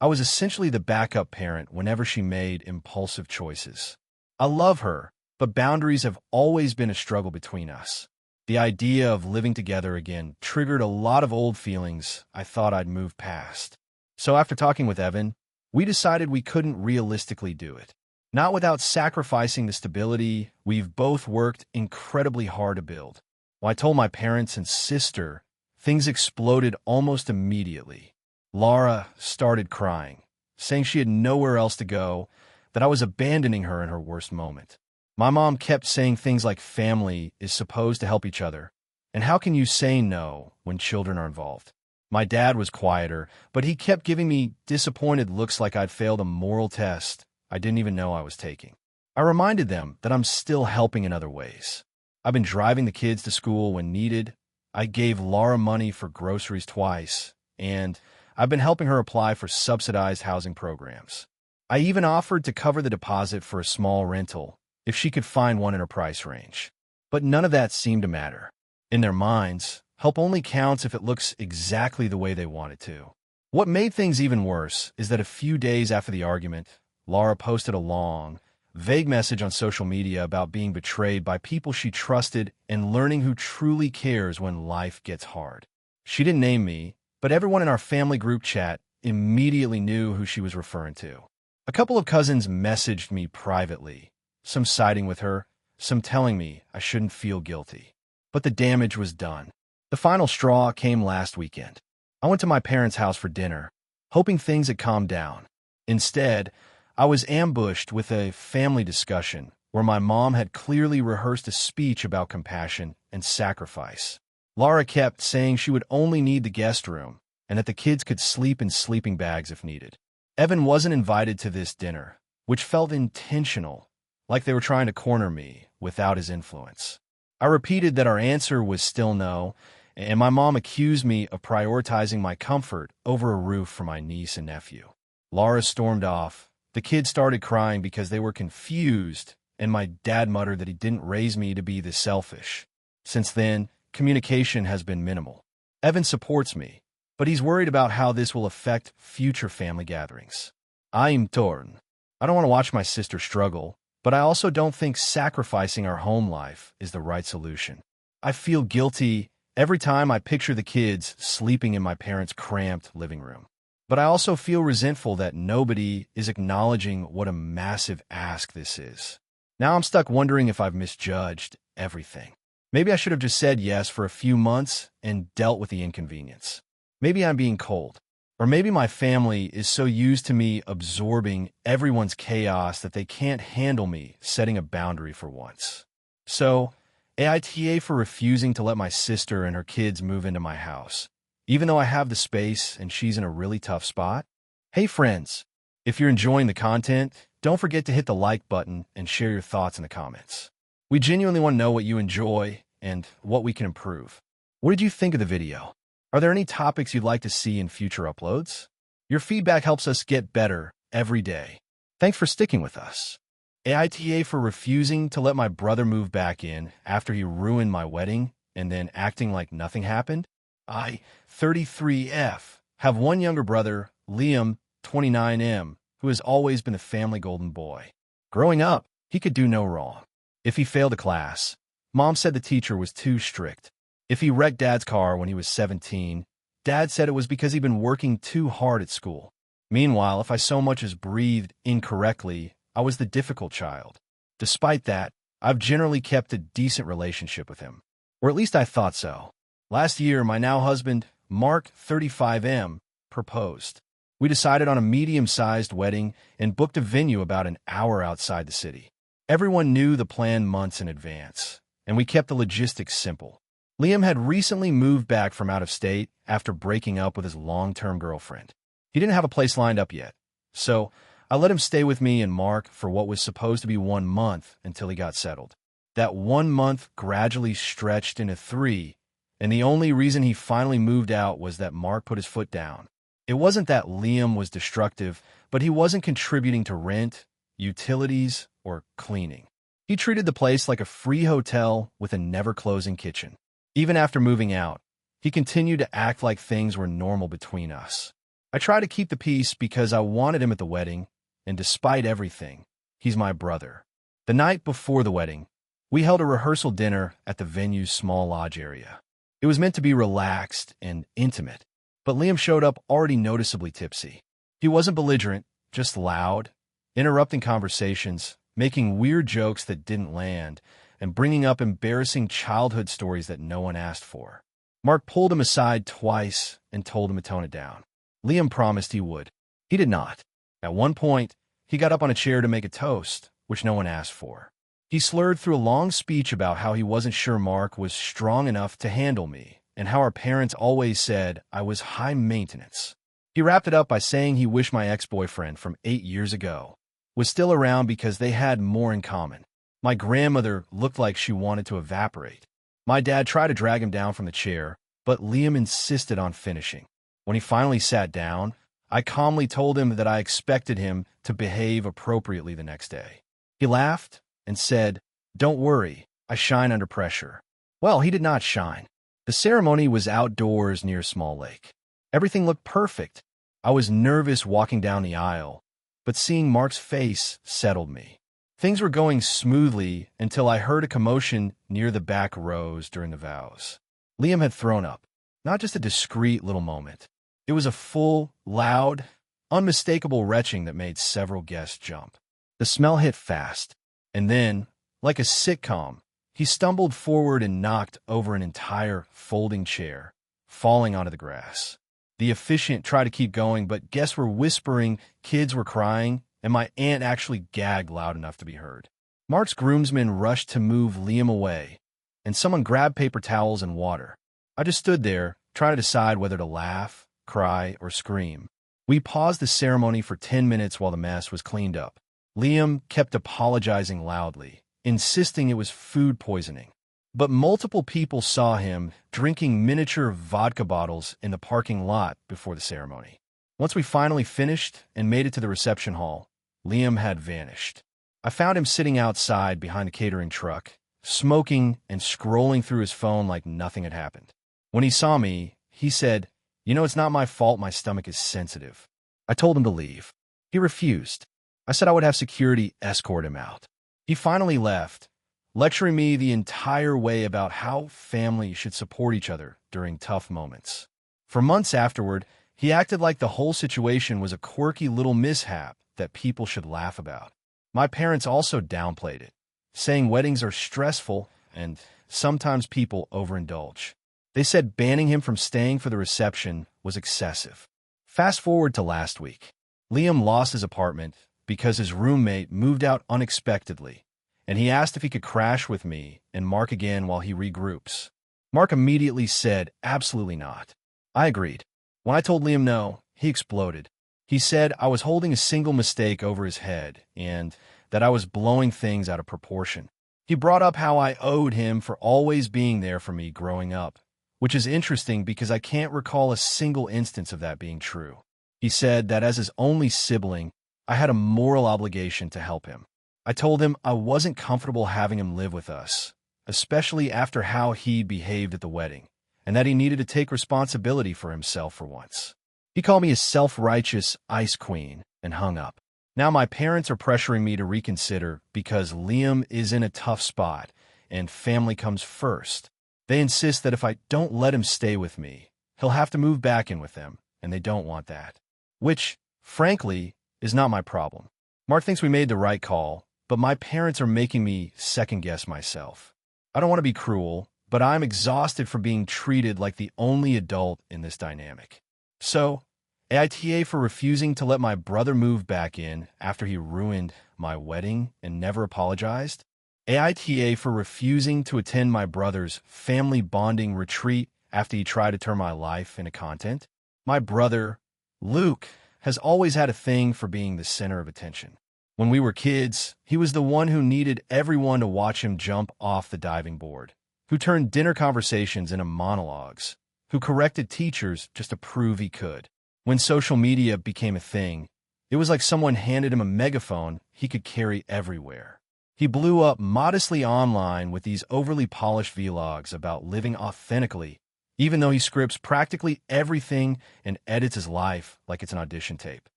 I was essentially the backup parent whenever she made impulsive choices. I love her, but boundaries have always been a struggle between us. The idea of living together again triggered a lot of old feelings I thought I'd moved past. So after talking with Evan, we decided we couldn't realistically do it. Not without sacrificing the stability we've both worked incredibly hard to build. When I told my parents and sister, things exploded almost immediately. Laura started crying, saying she had nowhere else to go, that I was abandoning her in her worst moment. My mom kept saying things like family is supposed to help each other, and how can you say no when children are involved? My dad was quieter, but he kept giving me disappointed looks like I'd failed a moral test I didn't even know I was taking. I reminded them that I'm still helping in other ways. I've been driving the kids to school when needed. I gave Laura money for groceries twice, and I've been helping her apply for subsidized housing programs. I even offered to cover the deposit for a small rental if she could find one in her price range. But none of that seemed to matter. In their minds, help only counts if it looks exactly the way they want it to. What made things even worse is that a few days after the argument, Laura posted a long, vague message on social media about being betrayed by people she trusted and learning who truly cares when life gets hard. She didn't name me, but everyone in our family group chat immediately knew who she was referring to. A couple of cousins messaged me privately, some siding with her, some telling me I shouldn't feel guilty. But the damage was done. The final straw came last weekend. I went to my parents' house for dinner, hoping things had calmed down. Instead, I was ambushed with a family discussion where my mom had clearly rehearsed a speech about compassion and sacrifice. Laura kept saying she would only need the guest room and that the kids could sleep in sleeping bags if needed. Evan wasn't invited to this dinner, which felt intentional, like they were trying to corner me without his influence. I repeated that our answer was still no, and my mom accused me of prioritizing my comfort over a roof for my niece and nephew. Laura stormed off. The kids started crying because they were confused, and my dad muttered that he didn't raise me to be this selfish. Since then, communication has been minimal. Evan supports me, but he's worried about how this will affect future family gatherings. I'm torn. I don't want to watch my sister struggle, but I also don't think sacrificing our home life is the right solution. I feel guilty every time I picture the kids sleeping in my parents' cramped living room. But I also feel resentful that nobody is acknowledging what a massive ask this is. Now I'm stuck wondering if I've misjudged everything. Maybe I should have just said yes for a few months and dealt with the inconvenience. Maybe I'm being cold. Or maybe my family is so used to me absorbing everyone's chaos that they can't handle me setting a boundary for once. So, AITA for refusing to let my sister and her kids move into my house, even though I have the space and she's in a really tough spot. Hey friends, if you're enjoying the content, don't forget to hit the like button and share your thoughts in the comments. We genuinely want to know what you enjoy and what we can improve. What did you think of the video? Are there any topics you'd like to see in future uploads? Your feedback helps us get better every day. Thanks for sticking with us. AITA for refusing to let my brother move back in after he ruined my wedding and then acting like nothing happened. I, 33F, have one younger brother, Liam, 29M, who has always been the family golden boy. Growing up, he could do no wrong. If he failed a class, Mom said the teacher was too strict. If he wrecked Dad's car when he was 17, Dad said it was because he'd been working too hard at school. Meanwhile, if I so much as breathed incorrectly, I was the difficult child. Despite that, I've generally kept a decent relationship with him. Or at least I thought so. Last year, my now husband, Mark, 35M, proposed. We decided on a medium-sized wedding and booked a venue about an hour outside the city. Everyone knew the plan months in advance, and we kept the logistics simple. Liam had recently moved back from out of state after breaking up with his long-term girlfriend. He didn't have a place lined up yet, so I let him stay with me and Mark for what was supposed to be 1 month until he got settled. That 1 month gradually stretched into 3, and the only reason he finally moved out was that Mark put his foot down. It wasn't that Liam was destructive, but he wasn't contributing to rent, utilities, or cleaning. He treated the place like a free hotel with a never-closing kitchen. Even after moving out, he continued to act like things were normal between us. I tried to keep the peace because I wanted him at the wedding, and despite everything, he's my brother. The night before the wedding, we held a rehearsal dinner at the venue's small lodge area. It was meant to be relaxed and intimate, but Liam showed up already noticeably tipsy. He wasn't belligerent, just loud, interrupting conversations, making weird jokes that didn't land, and bringing up embarrassing childhood stories that no one asked for. Mark pulled him aside twice and told him to tone it down. Liam promised he would. He did not. At one point, he got up on a chair to make a toast, which no one asked for. He slurred through a long speech about how he wasn't sure Mark was strong enough to handle me, and how our parents always said I was high maintenance. He wrapped it up by saying he wished my ex-boyfriend from 8 years ago was still around because they had more in common. My grandmother looked like she wanted to evaporate. My dad tried to drag him down from the chair, but Liam insisted on finishing. When he finally sat down, I calmly told him that I expected him to behave appropriately the next day. He laughed and said, "Don't worry, I shine under pressure." Well, he did not shine. The ceremony was outdoors near a small lake. Everything looked perfect. I was nervous walking down the aisle, but seeing Mark's face settled me. Things were going smoothly until I heard a commotion near the back rows during the vows. Liam had thrown up. Not just a discreet little moment. It was a full, loud, unmistakable retching that made several guests jump. The smell hit fast, and then, like a sitcom, he stumbled forward and knocked over an entire folding chair, falling onto the grass. The officiant tried to keep going, but guests were whispering, kids were crying, and my aunt actually gagged loud enough to be heard. Mark's groomsmen rushed to move Liam away, and someone grabbed paper towels and water. I just stood there, trying to decide whether to laugh, cry, or scream. We paused the ceremony for 10 minutes while the mess was cleaned up. Liam kept apologizing loudly, insisting it was food poisoning. But multiple people saw him drinking miniature vodka bottles in the parking lot before the ceremony. Once we finally finished and made it to the reception hall, Liam had vanished. I found him sitting outside behind the catering truck, smoking and scrolling through his phone like nothing had happened. When he saw me, he said, "You know, it's not my fault my stomach is sensitive." I told him to leave. He refused. I said I would have security escort him out. He finally left, lecturing me the entire way about how families should support each other during tough moments. For months afterward, he acted like the whole situation was a quirky little mishap that people should laugh about. My parents also downplayed it, saying weddings are stressful and sometimes people overindulge. They said banning him from staying for the reception was excessive. Fast forward to last week. Liam lost his apartment because his roommate moved out unexpectedly, and he asked if he could crash with me and Mark again while he regroups. Mark immediately said, "Absolutely not." I agreed. When I told Liam no, he exploded. He said I was holding a single mistake over his head and that I was blowing things out of proportion. He brought up how I owed him for always being there for me growing up, which is interesting because I can't recall a single instance of that being true. He said that as his only sibling, I had a moral obligation to help him. I told him I wasn't comfortable having him live with us, especially after how he behaved at the wedding, and that he needed to take responsibility for himself for once. He called me a self-righteous ice queen and hung up. Now my parents are pressuring me to reconsider because Liam is in a tough spot and family comes first. They insist that if I don't let him stay with me, he'll have to move back in with them, and they don't want that. Which, frankly, is not my problem. Mark thinks we made the right call, but my parents are making me second-guess myself. I don't want to be cruel, but I'm exhausted from being treated like the only adult in this dynamic. So, AITA for refusing to let my brother move back in after he ruined my wedding and never apologized. AITA for refusing to attend my brother's family bonding retreat after he tried to turn my life into content. My brother, Luke, has always had a thing for being the center of attention. When we were kids, he was the one who needed everyone to watch him jump off the diving board, who turned dinner conversations into monologues, who corrected teachers just to prove he could. When social media became a thing, it was like someone handed him a megaphone he could carry everywhere. He blew up modestly online with these overly polished vlogs about living authentically, even though he scripts practically everything and edits his life like it's an audition tape.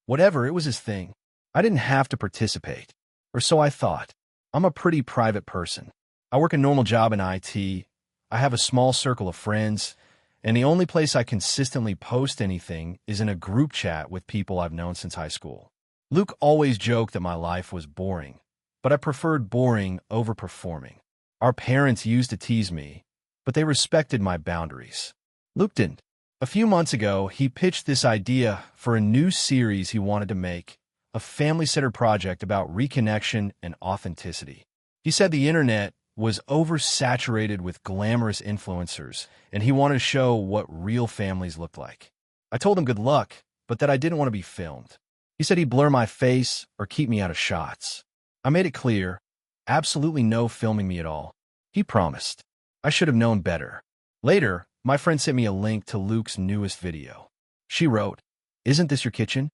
Whatever, it was his thing. I didn't have to participate, or so I thought. I'm a pretty private person. I work a normal job in IT, I have a small circle of friends, and the only place I consistently post anything is in a group chat with people I've known since high school. Luke always joked that my life was boring, but I preferred boring over performing. Our parents used to tease me, but they respected my boundaries. Luke didn't. A few months ago, he pitched this idea for a new series he wanted to make, a family-centered project about reconnection and authenticity. He said the internet was oversaturated with glamorous influencers, and he wanted to show what real families looked like. I told him good luck, but that I didn't want to be filmed. He said he'd blur my face or keep me out of shots. I made it clear, absolutely no filming me at all. He promised. I should have known better. Later, my friend sent me a link to Luke's newest video. She wrote, "Isn't this your kitchen?"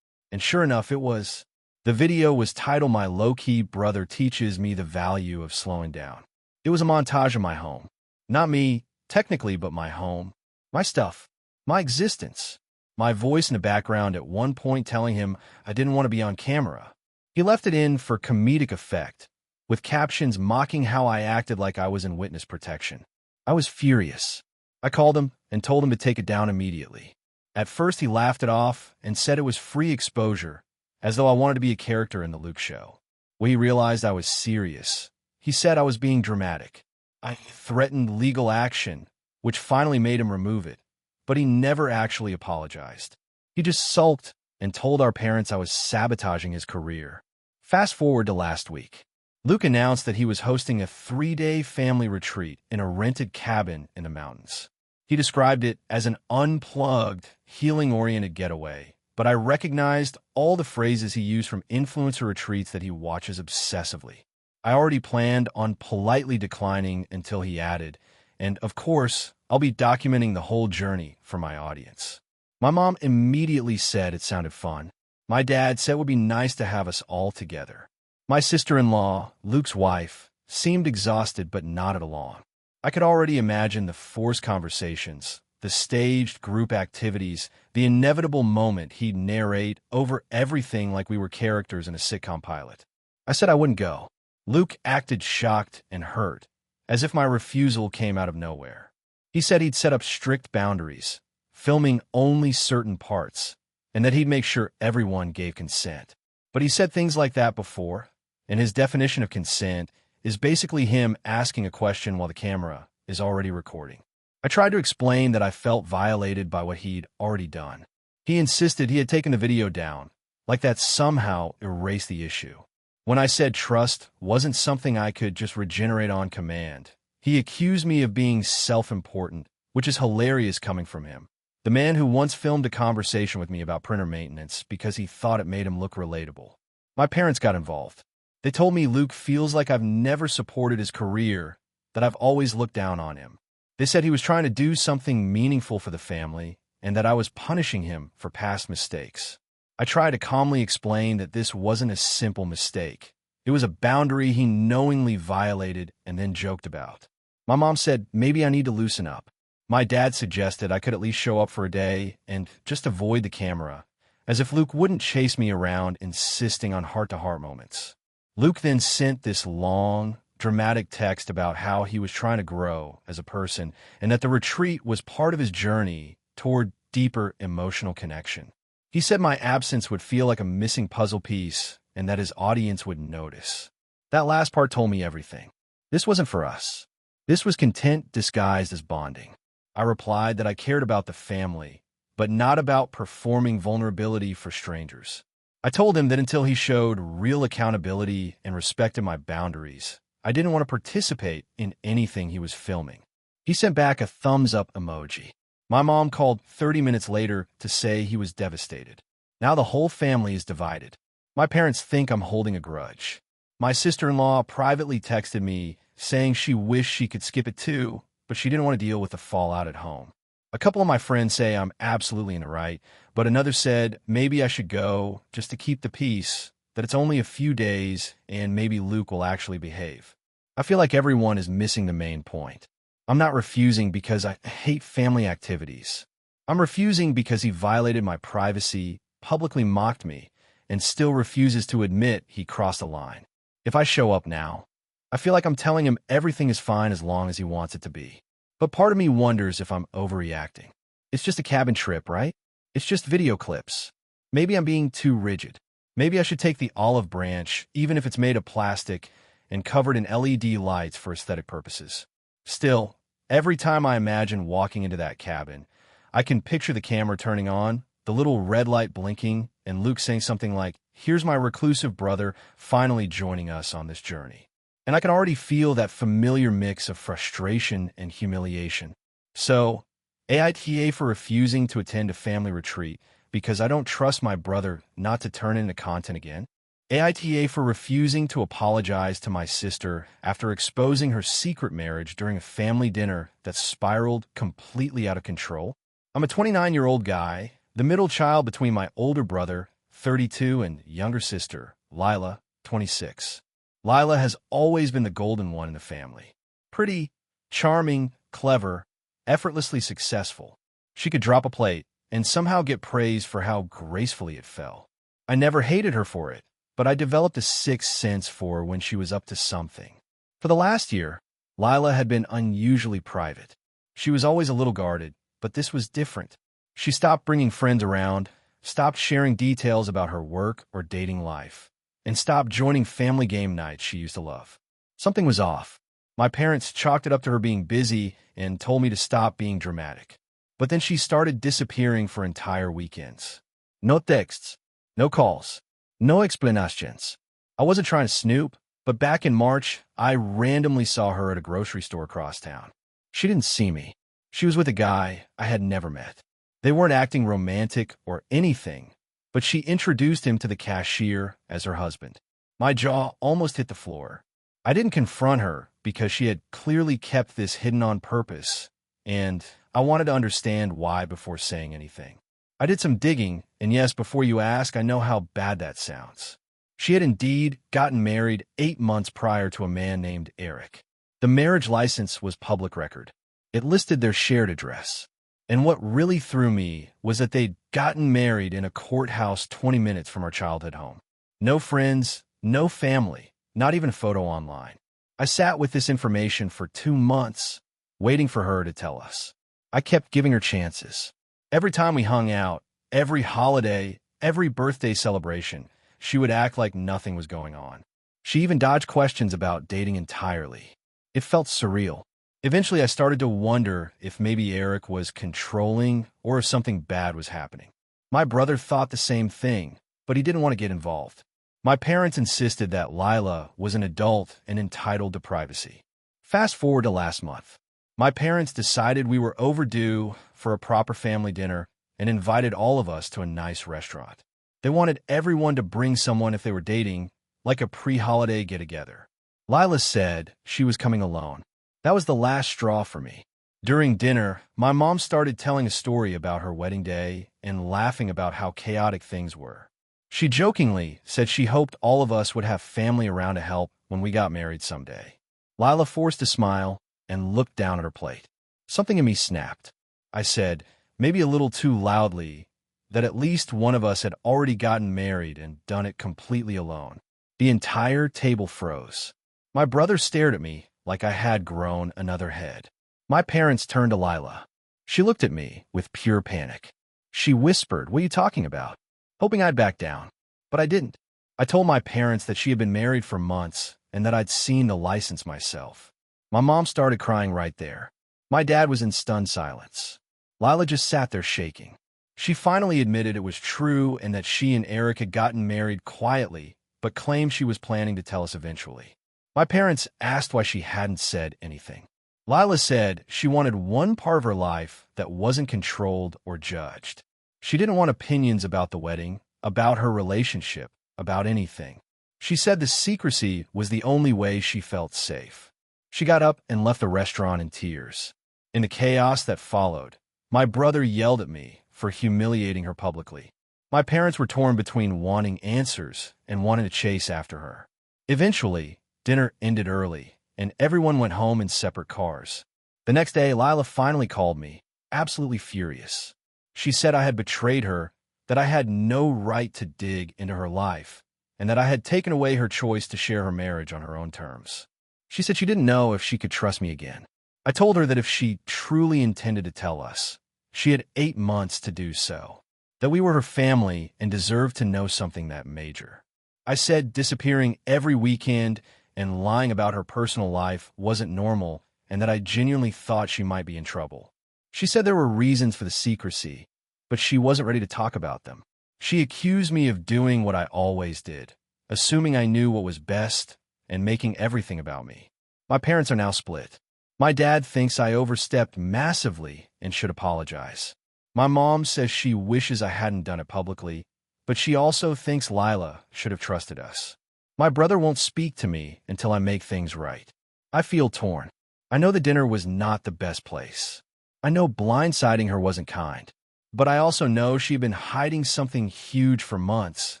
And sure enough, it was. The video was titled "My Low-Key Brother Teaches Me the Value of Slowing Down." It was a montage of my home. Not me, technically, but my home. My stuff. My existence. My voice in the background at one point telling him I didn't want to be on camera. He left it in for comedic effect, with captions mocking how I acted like I was in witness protection. I was furious. I called him and told him to take it down immediately. At first, he laughed it off and said it was free exposure, as though I wanted to be a character in the Luke show. When he realized I was serious, he said I was being dramatic. I threatened legal action, which finally made him remove it, but he never actually apologized. He just sulked and told our parents I was sabotaging his career. Fast forward to last week. Luke announced that he was hosting a 3-day family retreat in a rented cabin in the mountains. He described it as an unplugged, healing-oriented getaway, but I recognized all the phrases he used from influencer retreats that he watches obsessively. I already planned on politely declining until he added, and of course, I'll be documenting the whole journey for my audience. My mom immediately said it sounded fun. My dad said it would be nice to have us all together. My sister-in-law, Luke's wife, seemed exhausted but nodded along. I could already imagine the forced conversations, the staged group activities, the inevitable moment he'd narrate over everything like we were characters in a sitcom pilot. I said I wouldn't go. Luke acted shocked and hurt, as if my refusal came out of nowhere. He said he'd set up strict boundaries, filming only certain parts, and that he'd make sure everyone gave consent. But he said things like that before, and his definition of consent is basically him asking a question while the camera is already recording. I tried to explain that I felt violated by what he'd already done. He insisted he had taken the video down, like that somehow erased the issue. When I said trust wasn't something I could just regenerate on command, he accused me of being self-important, which is hilarious coming from him. The man who once filmed a conversation with me about printer maintenance because he thought it made him look relatable. My parents got involved. They told me Luke feels like I've never supported his career, that I've always looked down on him. They said he was trying to do something meaningful for the family and that I was punishing him for past mistakes. I tried to calmly explain that this wasn't a simple mistake. It was a boundary he knowingly violated and then joked about. My mom said maybe I need to loosen up. My dad suggested I could at least show up for a day and just avoid the camera, as if Luke wouldn't chase me around insisting on heart-to-heart moments. Luke then sent this long, dramatic text about how he was trying to grow as a person and that the retreat was part of his journey toward deeper emotional connection. He said my absence would feel like a missing puzzle piece and that his audience would notice. That last part told me everything. This wasn't for us. This was content disguised as bonding. I replied that I cared about the family, but not about performing vulnerability for strangers. I told him that until he showed real accountability and respected my boundaries, I didn't want to participate in anything he was filming. He sent back a thumbs-up emoji. My mom called 30 minutes later to say he was devastated. Now the whole family is divided. My parents think I'm holding a grudge. My sister-in-law privately texted me saying she wished she could skip it too, but she didn't want to deal with the fallout at home. A couple of my friends say I'm absolutely in the right, but another said maybe I should go just to keep the peace, that it's only a few days and maybe Luke will actually behave. I feel like everyone is missing the main point. I'm not refusing because I hate family activities. I'm refusing because he violated my privacy, publicly mocked me, and still refuses to admit he crossed a line. If I show up now, I feel like I'm telling him everything is fine as long as he wants it to be. But part of me wonders if I'm overreacting. It's just a cabin trip, right? It's just video clips. Maybe I'm being too rigid. Maybe I should take the olive branch, even if it's made of plastic, and covered in LED lights for aesthetic purposes. Still, every time I imagine walking into that cabin, I can picture the camera turning on, the little red light blinking, and Luke saying something like, "Here's my reclusive brother finally joining us on this journey." And I can already feel that familiar mix of frustration and humiliation. So, AITA for refusing to attend a family retreat because I don't trust my brother not to turn into content again. AITA for refusing to apologize to my sister after exposing her secret marriage during a family dinner that spiraled completely out of control. I'm a 29-year-old guy, the middle child between my older brother, 32, and younger sister, Lila, 26. Lila has always been the golden one in the family. Pretty, charming, clever, effortlessly successful. She could drop a plate and somehow get praise for how gracefully it fell. I never hated her for it, but I developed a sixth sense for her when she was up to something. For the last year, Lila had been unusually private. She was always a little guarded, but this was different. She stopped bringing friends around, stopped sharing details about her work or dating life, and stopped joining family game nights she used to love. Something was off. My parents chalked it up to her being busy and told me to stop being dramatic. But then she started disappearing for entire weekends. No texts, no calls, no explanations. I wasn't trying to snoop, but back in March, I randomly saw her at a grocery store across town. She didn't see me. She was with a guy I had never met. They weren't acting romantic or anything, but she introduced him to the cashier as her husband. My jaw almost hit the floor. I didn't confront her because she had clearly kept this hidden on purpose, and I wanted to understand why before saying anything. I did some digging, and yes, before you ask, I know how bad that sounds. She had indeed gotten married 8 months prior to a man named Eric. The marriage license was public record. It listed their shared address. And what really threw me was that they'd gotten married in a courthouse 20 minutes from our childhood home. No friends, no family, not even a photo online. I sat with this information for 2 months, waiting for her to tell us. I kept giving her chances. Every time we hung out, every holiday, every birthday celebration, she would act like nothing was going on. She even dodged questions about dating entirely. It felt surreal. Eventually, I started to wonder if maybe Eric was controlling or if something bad was happening. My brother thought the same thing, but he didn't want to get involved. My parents insisted that Lila was an adult and entitled to privacy. Fast forward to last month. My parents decided we were overdue for a proper family dinner and invited all of us to a nice restaurant. They wanted everyone to bring someone if they were dating, like a pre-holiday get-together. Lila said she was coming alone. That was the last straw for me. During dinner, my mom started telling a story about her wedding day and laughing about how chaotic things were. She jokingly said she hoped all of us would have family around to help when we got married someday. Lila forced a smile and looked down at her plate. Something in me snapped. I said, maybe a little too loudly, that at least one of us had already gotten married and done it completely alone. The entire table froze. My brother stared at me like I had grown another head. My parents turned to Lila. She looked at me with pure panic. She whispered, "What are you talking about?" Hoping I'd back down. But I didn't. I told my parents that she had been married for months and that I'd seen the license myself. My mom started crying right there. My dad was in stunned silence. Lila just sat there shaking. She finally admitted it was true and that she and Eric had gotten married quietly, but claimed she was planning to tell us eventually. My parents asked why she hadn't said anything. Lila said she wanted one part of her life that wasn't controlled or judged. She didn't want opinions about the wedding, about her relationship, about anything. She said the secrecy was the only way she felt safe. She got up and left the restaurant in tears. In the chaos that followed, my brother yelled at me for humiliating her publicly. My parents were torn between wanting answers and wanting to chase after her. Eventually, dinner ended early, and everyone went home in separate cars. The next day, Lila finally called me, absolutely furious. She said I had betrayed her, that I had no right to dig into her life, and that I had taken away her choice to share her marriage on her own terms. She said she didn't know if she could trust me again. I told her that if she truly intended to tell us, she had 8 months to do so, that we were her family and deserved to know something that major. I said disappearing every weekend and lying about her personal life wasn't normal and that I genuinely thought she might be in trouble. She said there were reasons for the secrecy, but she wasn't ready to talk about them. She accused me of doing what I always did, assuming I knew what was best and making everything about me. My parents are now split. My dad thinks I overstepped massively and should apologize. My mom says she wishes I hadn't done it publicly, but she also thinks Lila should have trusted us. My brother won't speak to me until I make things right. I feel torn. I know the dinner was not the best place. I know blindsiding her wasn't kind. But I also know she had been hiding something huge for months,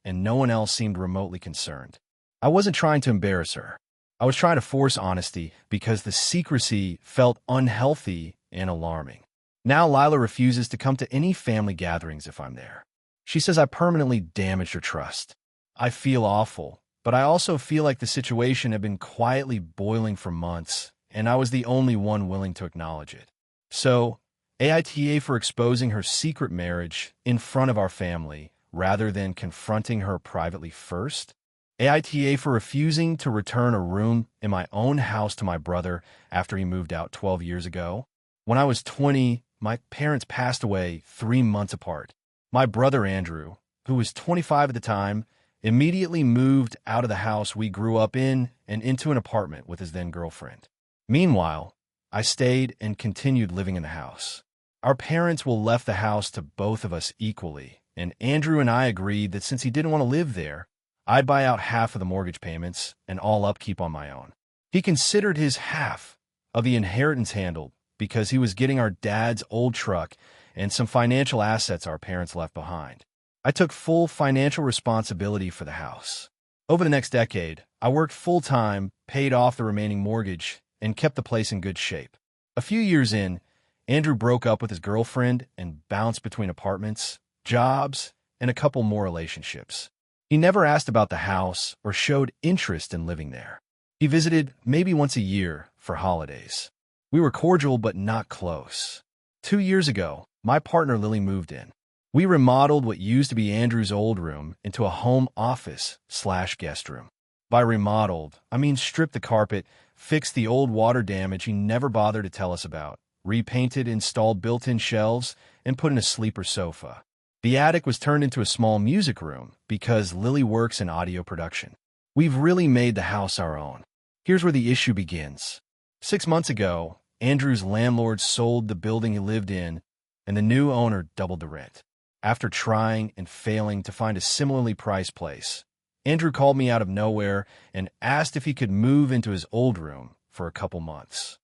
and no one else seemed remotely concerned. I wasn't trying to embarrass her. I was trying to force honesty because the secrecy felt unhealthy and alarming. Now Lila refuses to come to any family gatherings if I'm there. She says I permanently damaged her trust. I feel awful, but I also feel like the situation had been quietly boiling for months, and I was the only one willing to acknowledge it. So, AITA for exposing her secret marriage in front of our family rather than confronting her privately first. AITA for refusing to return a room in my own house to my brother after he moved out 12 years ago. When I was 20, my parents passed away 3 months apart. My brother Andrew, who was 25 at the time, immediately moved out of the house we grew up in and into an apartment with his then-girlfriend. Meanwhile, I stayed and continued living in the house. Our parents will left the house to both of us equally, and Andrew and I agreed that since he didn't want to live there, I'd buy out half of the mortgage payments and all upkeep on my own. He considered his half of the inheritance handled because he was getting our dad's old truck and some financial assets our parents left behind. I took full financial responsibility for the house. Over the next decade, I worked full-time, paid off the remaining mortgage, and kept the place in good shape. A few years in, Andrew broke up with his girlfriend and bounced between apartments, jobs, and a couple more relationships. He never asked about the house or showed interest in living there. He visited maybe once a year for holidays. We were cordial but not close. 2 years ago, my partner Lily moved in. We remodeled what used to be Andrew's old room into a home office/guest room. By remodeled, I mean stripped the carpet, fixed the old water damage he never bothered to tell us about, repainted, installed built-in shelves, and put in a sleeper sofa. The attic was turned into a small music room because Lily works in audio production. We've really made the house our own. Here's where the issue begins. 6 months ago, Andrew's landlord sold the building he lived in, and the new owner doubled the rent. After trying and failing to find a similarly priced place, Andrew called me out of nowhere and asked if he could move into his old room for a couple months.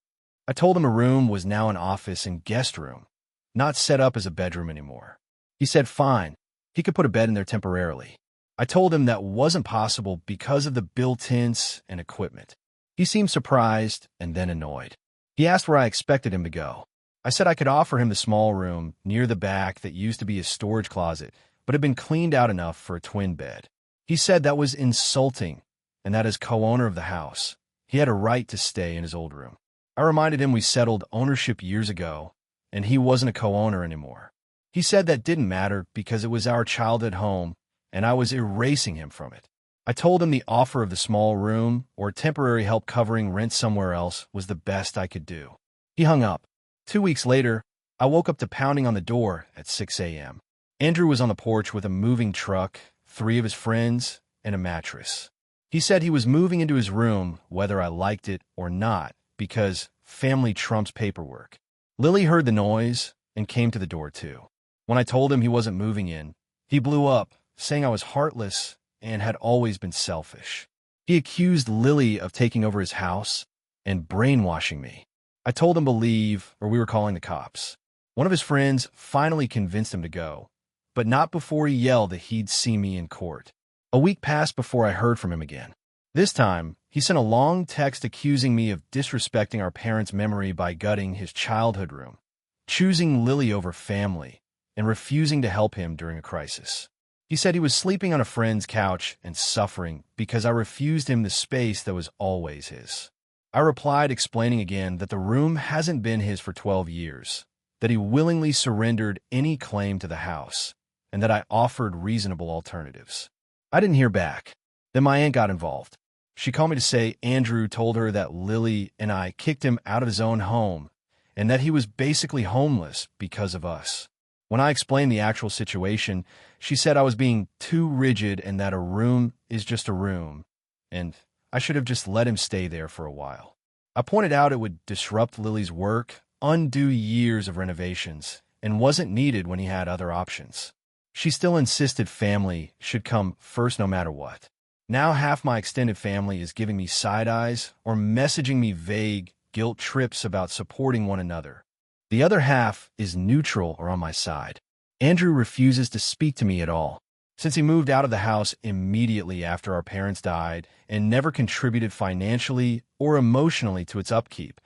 I told him a room was now an office and guest room, not set up as a bedroom anymore. He said fine, he could put a bed in there temporarily. I told him that wasn't possible because of the built-ins and equipment. He seemed surprised and then annoyed. He asked where I expected him to go. I said I could offer him the small room near the back that used to be his storage closet, but had been cleaned out enough for a twin bed. He said that was insulting and that as co-owner of the house, he had a right to stay in his old room. I reminded him we settled ownership years ago and he wasn't a co-owner anymore. He said that didn't matter because it was our childhood home and I was erasing him from it. I told him the offer of the small room or temporary help covering rent somewhere else was the best I could do. He hung up. 2 weeks later, I woke up to pounding on the door at 6 a.m. Andrew was on the porch with a moving truck, 3 of his friends, and a mattress. He said he was moving into his room whether I liked it or not because family trumps paperwork. Lily heard the noise and came to the door too. When I told him he wasn't moving in, he blew up, saying I was heartless and had always been selfish. He accused Lily of taking over his house and brainwashing me. I told him to leave or we were calling the cops. One of his friends finally convinced him to go, but not before he yelled that he'd see me in court. A week passed before I heard from him again. This time, he sent a long text accusing me of disrespecting our parents' memory by gutting his childhood room, choosing Lily over family, and refusing to help him during a crisis. He said he was sleeping on a friend's couch and suffering because I refused him the space that was always his. I replied explaining again that the room hasn't been his for 12 years, that he willingly surrendered any claim to the house, and that I offered reasonable alternatives. I didn't hear back. Then my aunt got involved. She called me to say Andrew told her that Lily and I kicked him out of his own home and that he was basically homeless because of us. When I explained the actual situation, she said I was being too rigid and that a room is just a room, and I should have just let him stay there for a while. I pointed out it would disrupt Lily's work, undo years of renovations, and wasn't needed when he had other options. She still insisted family should come first no matter what. Now half my extended family is giving me side eyes or messaging me vague guilt trips about supporting one another. The other half is neutral or on my side. Andrew refuses to speak to me at all. Since he moved out of the house immediately after our parents died and never contributed financially or emotionally to its upkeep,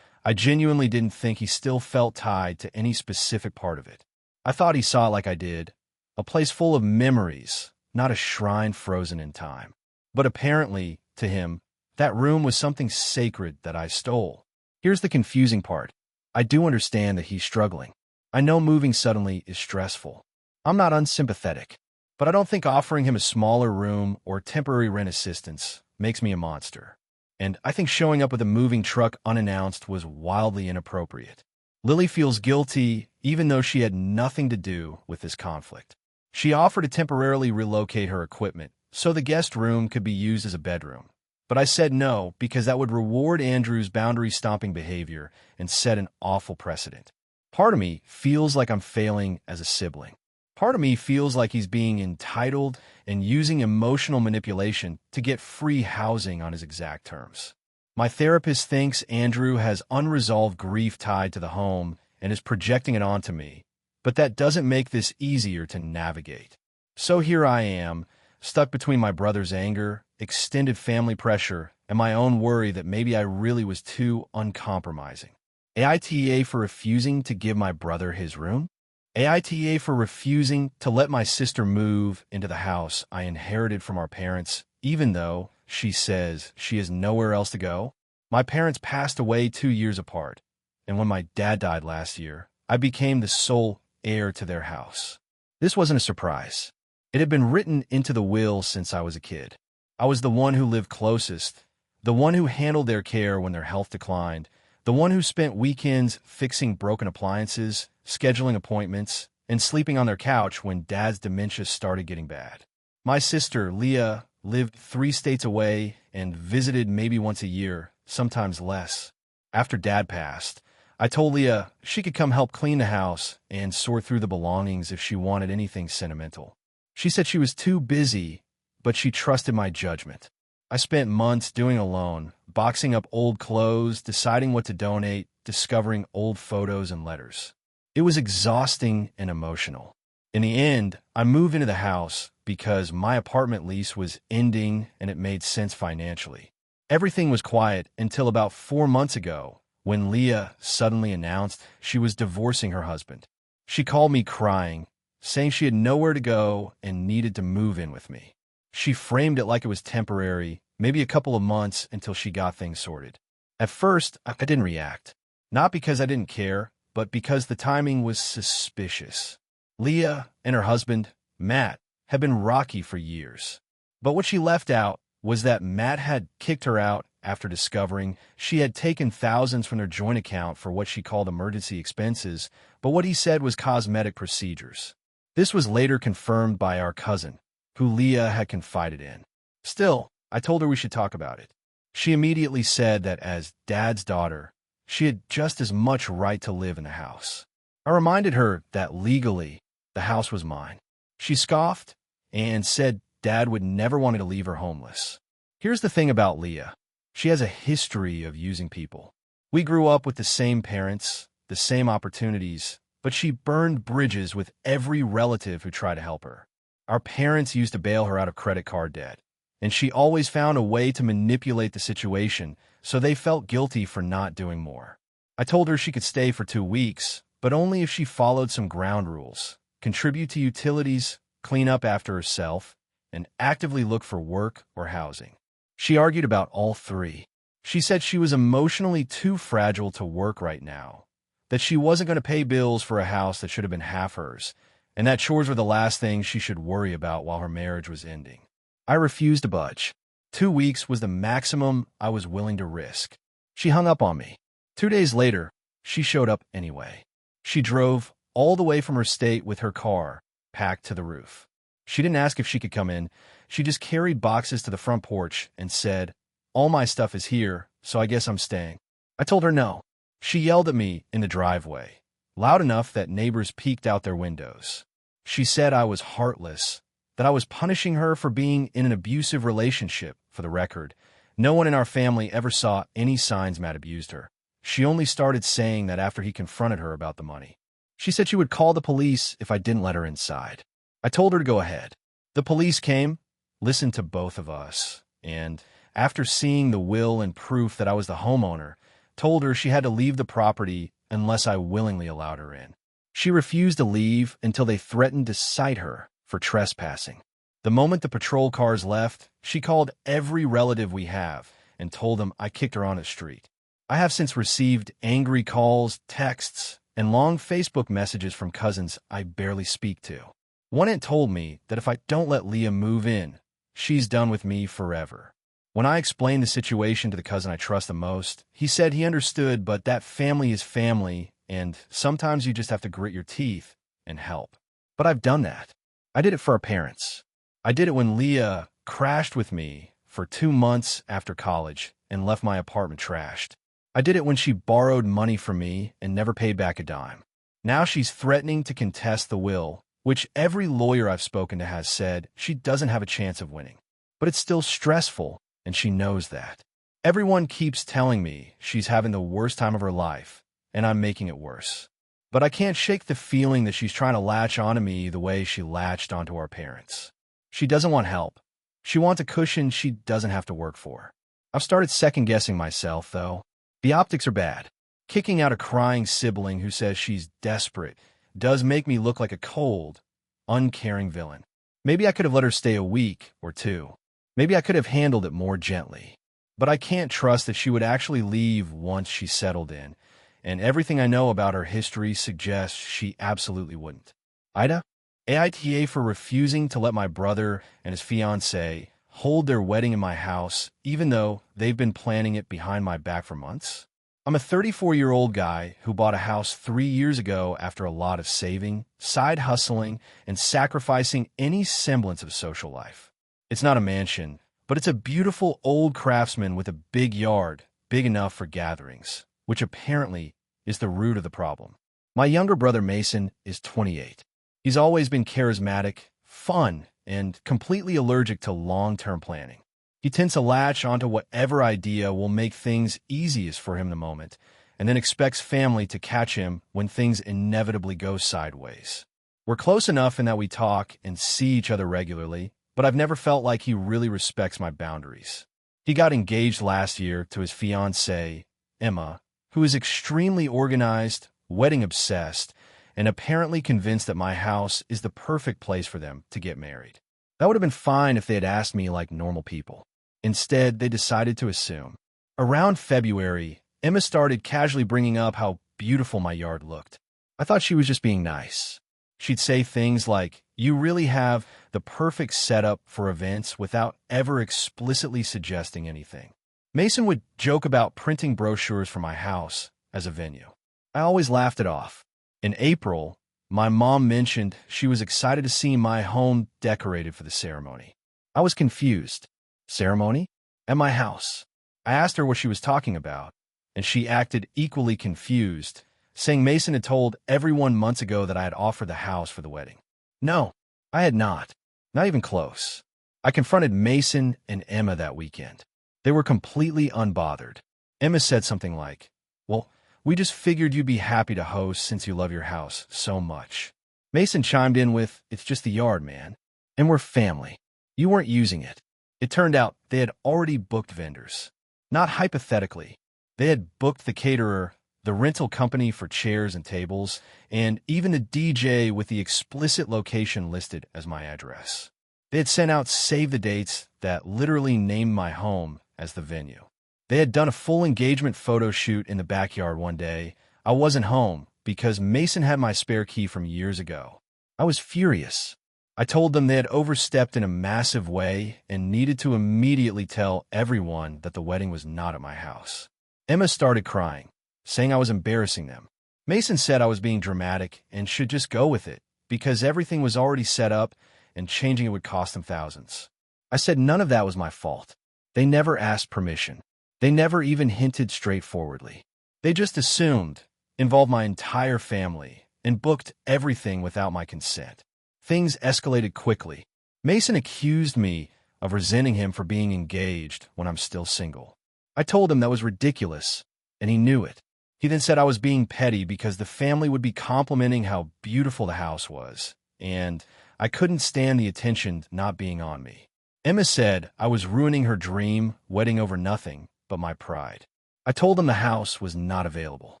I genuinely didn't think he still felt tied to any specific part of it. I thought he saw it like I did, a place full of memories, not a shrine frozen in time. But apparently, to him, that room was something sacred that I stole. Here's the confusing part. I do understand that he's struggling. I know moving suddenly is stressful. I'm not unsympathetic, but I don't think offering him a smaller room or temporary rent assistance makes me a monster. And I think showing up with a moving truck unannounced was wildly inappropriate. Lily feels guilty even though she had nothing to do with this conflict. She offered to temporarily relocate her equipment so the guest room could be used as a bedroom. But I said no because that would reward Andrew's boundary-stomping behavior and set an awful precedent. Part of me feels like I'm failing as a sibling. Part of me feels like he's being entitled and using emotional manipulation to get free housing on his exact terms. My therapist thinks Andrew has unresolved grief tied to the home and is projecting it onto me, but that doesn't make this easier to navigate. So here I am, stuck between my brother's anger, extended family pressure, and my own worry that maybe I really was too uncompromising. AITA for refusing to give my brother his room? AITA for refusing to let my sister move into the house I inherited from our parents, even though she says she has nowhere else to go? My parents passed away 2 years apart, and when my dad died last year, I became the sole heir to their house. This wasn't a surprise. It had been written into the will since I was a kid. I was the one who lived closest, the one who handled their care when their health declined, the one who spent weekends fixing broken appliances, scheduling appointments, and sleeping on their couch when Dad's dementia started getting bad. My sister, Leah, lived 3 states away and visited maybe once a year, sometimes less. After Dad passed, I told Leah she could come help clean the house and sort through the belongings if she wanted anything sentimental. She said she was too busy, but she trusted my judgment. I spent months doing alone, boxing up old clothes, deciding what to donate, discovering old photos and letters. It was exhausting and emotional. In the end, I moved into the house because my apartment lease was ending and it made sense financially. Everything was quiet until about 4 months ago when Leah suddenly announced she was divorcing her husband. She called me crying, saying she had nowhere to go and needed to move in with me. She framed it like it was temporary, maybe a couple of months until she got things sorted. At first, I didn't react. Not because I didn't care, but because the timing was suspicious. Leah and her husband, Matt, had been rocky for years. But what she left out was that Matt had kicked her out after discovering she had taken thousands from their joint account for what she called emergency expenses, but what he said was cosmetic procedures. This was later confirmed by our cousin, who Leah had confided in. Still, I told her we should talk about it. She immediately said that as Dad's daughter, she had just as much right to live in the house. I reminded her that legally, the house was mine. She scoffed and said Dad would never want me to leave her homeless. Here's the thing about Leah. She has a history of using people. We grew up with the same parents, the same opportunities, but she burned bridges with every relative who tried to help her. Our parents used to bail her out of credit card debt, and she always found a way to manipulate the situation, so they felt guilty for not doing more. I told her she could stay for 2 weeks, but only if she followed some ground rules, contribute to utilities, clean up after herself, and actively look for work or housing. She argued about all 3. She said she was emotionally too fragile to work right now, that she wasn't going to pay bills for a house that should have been half hers, and that chores were the last thing she should worry about while her marriage was ending. I refused to budge. 2 weeks was the maximum I was willing to risk. She hung up on me. 2 days later, she showed up anyway. She drove all the way from her state with her car, packed to the roof. She didn't ask if she could come in. She just carried boxes to the front porch and said, "All my stuff is here, so I guess I'm staying." I told her no. She yelled at me in the driveway, loud enough that neighbors peeked out their windows. She said I was heartless, that I was punishing her for being in an abusive relationship. For the record, no one in our family ever saw any signs Matt abused her. She only started saying that after he confronted her about the money. She said she would call the police if I didn't let her inside. I told her to go ahead. The police came, listened to both of us, and, after seeing the will and proof that I was the homeowner, told her she had to leave the property unless I willingly allowed her in. She refused to leave until they threatened to cite her for trespassing. The moment the patrol cars left, she called every relative we have and told them I kicked her on the street. I have since received angry calls, texts, and long Facebook messages from cousins I barely speak to. One aunt told me that if I don't let Leah move in, she's done with me forever. When I explained the situation to the cousin I trust the most, he said he understood, but that family is family, and sometimes you just have to grit your teeth and help. But I've done that. I did it for our parents. I did it when Leah crashed with me for 2 months after college and left my apartment trashed. I did it when she borrowed money from me and never paid back a dime. Now she's threatening to contest the will, which every lawyer I've spoken to has said she doesn't have a chance of winning. But it's still stressful, and she knows that. Everyone keeps telling me she's having the worst time of her life, and I'm making it worse. But I can't shake the feeling that she's trying to latch onto me the way she latched onto our parents. She doesn't want help. She wants a cushion she doesn't have to work for. I've started second-guessing myself, though. The optics are bad. Kicking out a crying sibling who says she's desperate does make me look like a cold, uncaring villain. Maybe I could have let her stay a week or two. Maybe I could have handled it more gently. But I can't trust that she would actually leave once she settled in, and everything I know about her history suggests she absolutely wouldn't. AITA? AITA for refusing to let my brother and his fiancée hold their wedding in my house, even though they've been planning it behind my back for months? I'm a 34-year-old guy who bought a house 3 years ago after a lot of saving, side hustling, and sacrificing any semblance of social life. It's not a mansion, but it's a beautiful old craftsman with a big yard, big enough for gatherings, which apparently is the root of the problem. My younger brother Mason is 28. He's always been charismatic, fun, and completely allergic to long-term planning. He tends to latch onto whatever idea will make things easiest for him the moment, and then expects family to catch him when things inevitably go sideways. We're close enough in that we talk and see each other regularly, but I've never felt like he really respects my boundaries. He got engaged last year to his fiancée, Emma, who is extremely organized, wedding-obsessed, and apparently convinced that my house is the perfect place for them to get married. That would have been fine if they had asked me like normal people. Instead, they decided to assume. Around February, Emma started casually bringing up how beautiful my yard looked. I thought she was just being nice. She'd say things like, "You really have the perfect setup for events," without ever explicitly suggesting anything. Mason would joke about printing brochures for my house as a venue. I always laughed it off. In April, my mom mentioned she was excited to see my home decorated for the ceremony. I was confused. Ceremony? At my house. I asked her what she was talking about, and she acted equally confused, saying Mason had told everyone months ago that I had offered the house for the wedding. No, I had not. Not even close. I confronted Mason and Emma that weekend. They were completely unbothered. Emma said something like, "Well, we just figured you'd be happy to host since you love your house so much." Mason chimed in with, "It's just the yard, man. And we're family. You weren't using it." It turned out they had already booked vendors. Not hypothetically. They had booked the caterer, the rental company for chairs and tables, and even the DJ with the explicit location listed as my address. They had sent out save the dates that literally named my home as the venue. They had done a full engagement photo shoot in the backyard one day. I wasn't home because Mason had my spare key from years ago. I was furious. I told them they had overstepped in a massive way and needed to immediately tell everyone that the wedding was not at my house. Emma started crying, saying I was embarrassing them. Mason said I was being dramatic and should just go with it because everything was already set up and changing it would cost them thousands. I said none of that was my fault. They never asked permission. They never even hinted straightforwardly. They just assumed, involved my entire family, and booked everything without my consent. Things escalated quickly. Mason accused me of resenting him for being engaged when I'm still single. I told him that was ridiculous, and he knew it. He then said I was being petty because the family would be complimenting how beautiful the house was, and I couldn't stand the attention not being on me. Emma said I was ruining her dream, wedding over nothing but my pride. I told them the house was not available.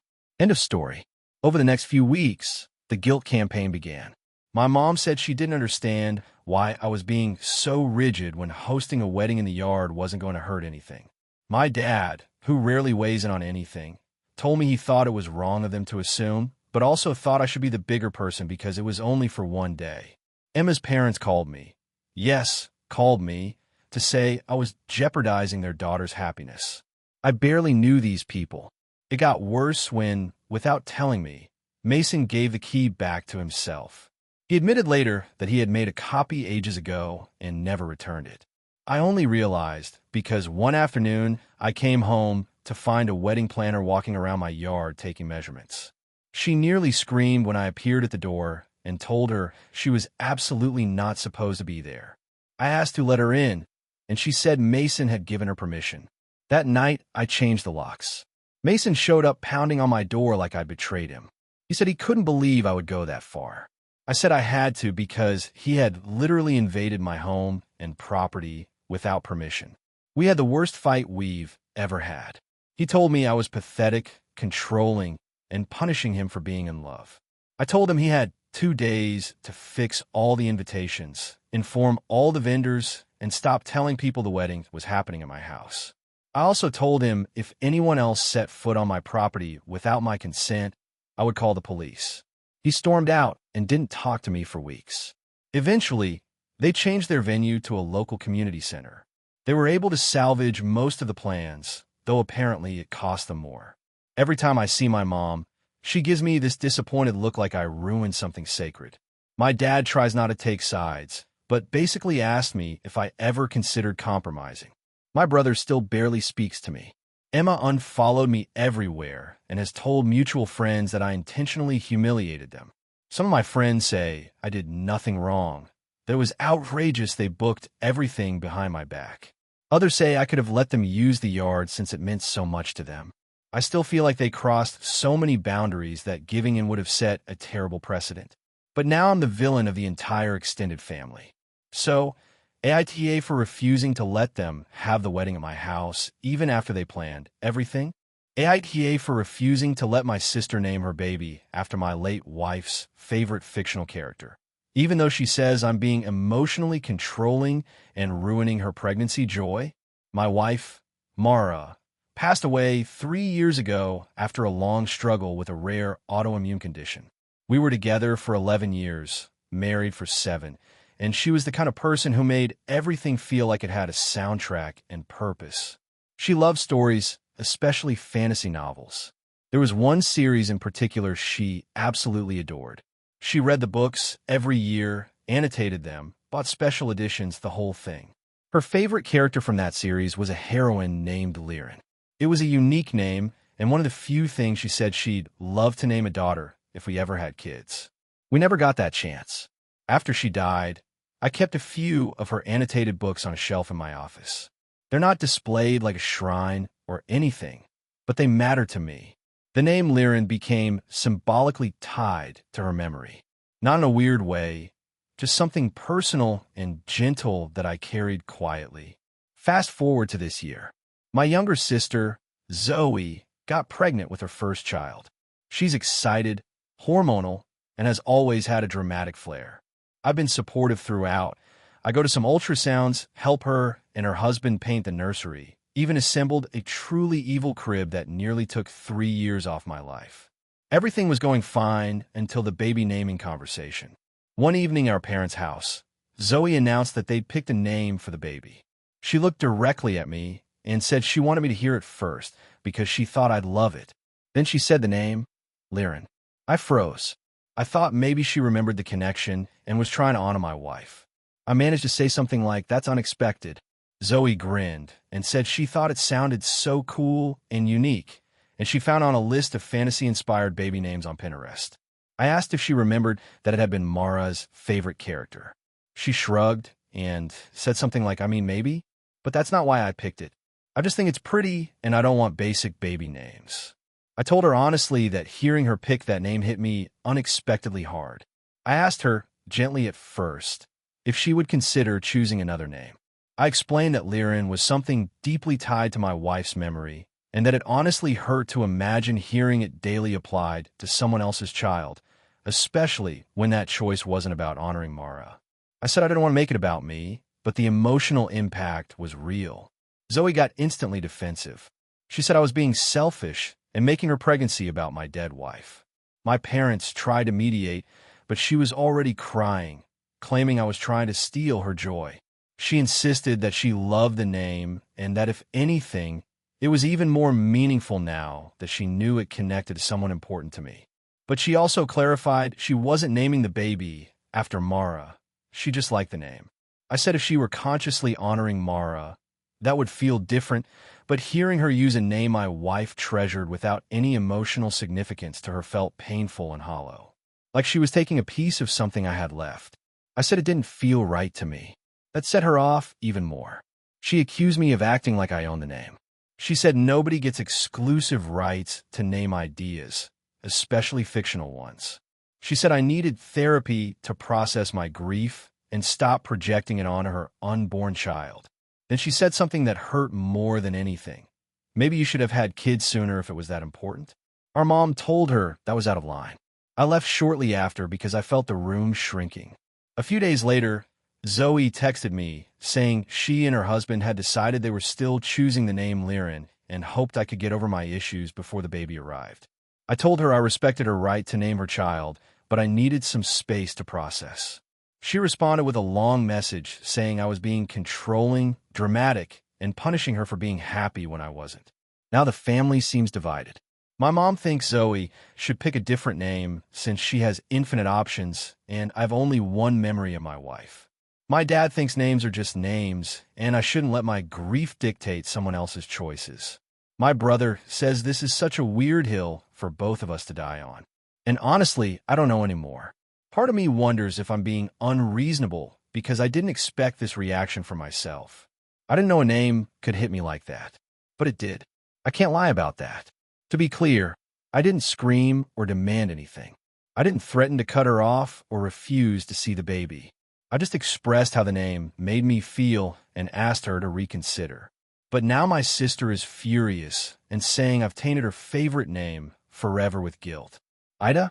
End of story. Over the next few weeks, the guilt campaign began. My mom said she didn't understand why I was being so rigid when hosting a wedding in the yard wasn't going to hurt anything. My dad, who rarely weighs in on anything, told me he thought it was wrong of them to assume, but also thought I should be the bigger person because it was only for one day. Emma's parents called me. Yes, called me to say I was jeopardizing their daughter's happiness. I barely knew these people. It got worse when, without telling me, Mason gave the key back to himself. He admitted later that he had made a copy ages ago and never returned it. I only realized because one afternoon I came home to find a wedding planner walking around my yard taking measurements. She nearly screamed when I appeared at the door and told her she was absolutely not supposed to be there. I asked to let her in, and she said Mason had given her permission. That night, I changed the locks. Mason showed up pounding on my door like I'd betrayed him. He said he couldn't believe I would go that far. I said I had to because he had literally invaded my home and property without permission. We had the worst fight we've ever had. He told me I was pathetic, controlling, and punishing him for being in love. I told him he had 2 days to fix all the invitations, inform all the vendors, and stop telling people the wedding was happening at my house. I also told him if anyone else set foot on my property without my consent, I would call the police. He stormed out and didn't talk to me for weeks. Eventually, they changed their venue to a local community center. They were able to salvage most of the plans, though apparently it cost them more. Every time I see my mom, she gives me this disappointed look like I ruined something sacred. My dad tries not to take sides, but basically asked me if I ever considered compromising. My brother still barely speaks to me. Emma unfollowed me everywhere and has told mutual friends that I intentionally humiliated them. Some of my friends say I did nothing wrong, that it was outrageous they booked everything behind my back. Others say I could have let them use the yard since it meant so much to them. I still feel like they crossed so many boundaries that giving in would have set a terrible precedent. But now I'm the villain of the entire extended family. So, AITA for refusing to let them have the wedding at my house, even after they planned everything. AITA for refusing to let my sister name her baby after my late wife's favorite fictional character. Even though she says I'm being emotionally controlling and ruining her pregnancy joy. My wife, Mara, passed away 3 years ago after a long struggle with a rare autoimmune condition. We were together for 11 years, married for 7, and she was the kind of person who made everything feel like it had a soundtrack and purpose. She loved stories, especially fantasy novels. There was one series in particular she absolutely adored. She read the books every year, annotated them, bought special editions, the whole thing. Her favorite character from that series was a heroine named Liren. It was a unique name, and one of the few things she said she'd love to name a daughter if we ever had kids. We never got that chance. After she died, I kept a few of her annotated books on a shelf in my office. They're not displayed like a shrine or anything, but they matter to me. The name Liren became symbolically tied to her memory. Not in a weird way, just something personal and gentle that I carried quietly. Fast forward to this year. My younger sister, Zoe, got pregnant with her first child. She's excited, hormonal, and has always had a dramatic flair. I've been supportive throughout. I go to some ultrasounds, help her and her husband paint the nursery, even assembled a truly evil crib that nearly took 3 years off my life. Everything was going fine until the baby naming conversation. One evening at our parents' house, Zoe announced that they'd picked a name for the baby. She looked directly at me and said she wanted me to hear it first because she thought I'd love it. Then she said the name, Liren. I froze. I thought maybe she remembered the connection and was trying to honor my wife. I managed to say something like, "That's unexpected." Zoe grinned and said she thought it sounded so cool and unique, and she found on a list of fantasy-inspired baby names on Pinterest. I asked if she remembered that it had been Mara's favorite character. She shrugged and said something like, maybe, but that's not why I picked it. I just think it's pretty, and I don't want basic baby names." I told her honestly that hearing her pick that name hit me unexpectedly hard. I asked her, gently at first, if she would consider choosing another name. I explained that Liren was something deeply tied to my wife's memory, and that it honestly hurt to imagine hearing it daily applied to someone else's child, especially when that choice wasn't about honoring Mara. I said I didn't want to make it about me, but the emotional impact was real. Zoe got instantly defensive. She said I was being selfish and making her pregnancy about my dead wife. My parents tried to mediate, but she was already crying, claiming I was trying to steal her joy. She insisted that she loved the name and that if anything, it was even more meaningful now that she knew it connected to someone important to me. But she also clarified she wasn't naming the baby after Mara. She just liked the name. I said if she were consciously honoring Mara, that would feel different, but hearing her use a name my wife treasured without any emotional significance to her felt painful and hollow. Like she was taking a piece of something I had left. I said it didn't feel right to me. That set her off even more. She accused me of acting like I owned the name. She said nobody gets exclusive rights to name ideas, especially fictional ones. She said I needed therapy to process my grief and stop projecting it onto her unborn child. Then she said something that hurt more than anything. Maybe you should have had kids sooner if it was that important. Our mom told her that was out of line. I left shortly after because I felt the room shrinking. A few days later, Zoe texted me saying she and her husband had decided they were still choosing the name Liren and hoped I could get over my issues before the baby arrived. I told her I respected her right to name her child, but I needed some space to process. She responded with a long message saying I was being controlling, dramatic, and punishing her for being happy when I wasn't. Now the family seems divided. My mom thinks Zoe should pick a different name since she has infinite options and I've only one memory of my wife. My dad thinks names are just names, and I shouldn't let my grief dictate someone else's choices. My brother says this is such a weird hill for both of us to die on. And honestly, I don't know anymore. Part of me wonders if I'm being unreasonable because I didn't expect this reaction from myself. I didn't know a name could hit me like that, but it did. I can't lie about that. To be clear, I didn't scream or demand anything. I didn't threaten to cut her off or refuse to see the baby. I just expressed how the name made me feel and asked her to reconsider. But now my sister is furious and saying I've tainted her favorite name forever with guilt. AITA?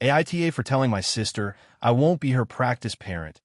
AITA for telling my sister I won't be her practice parent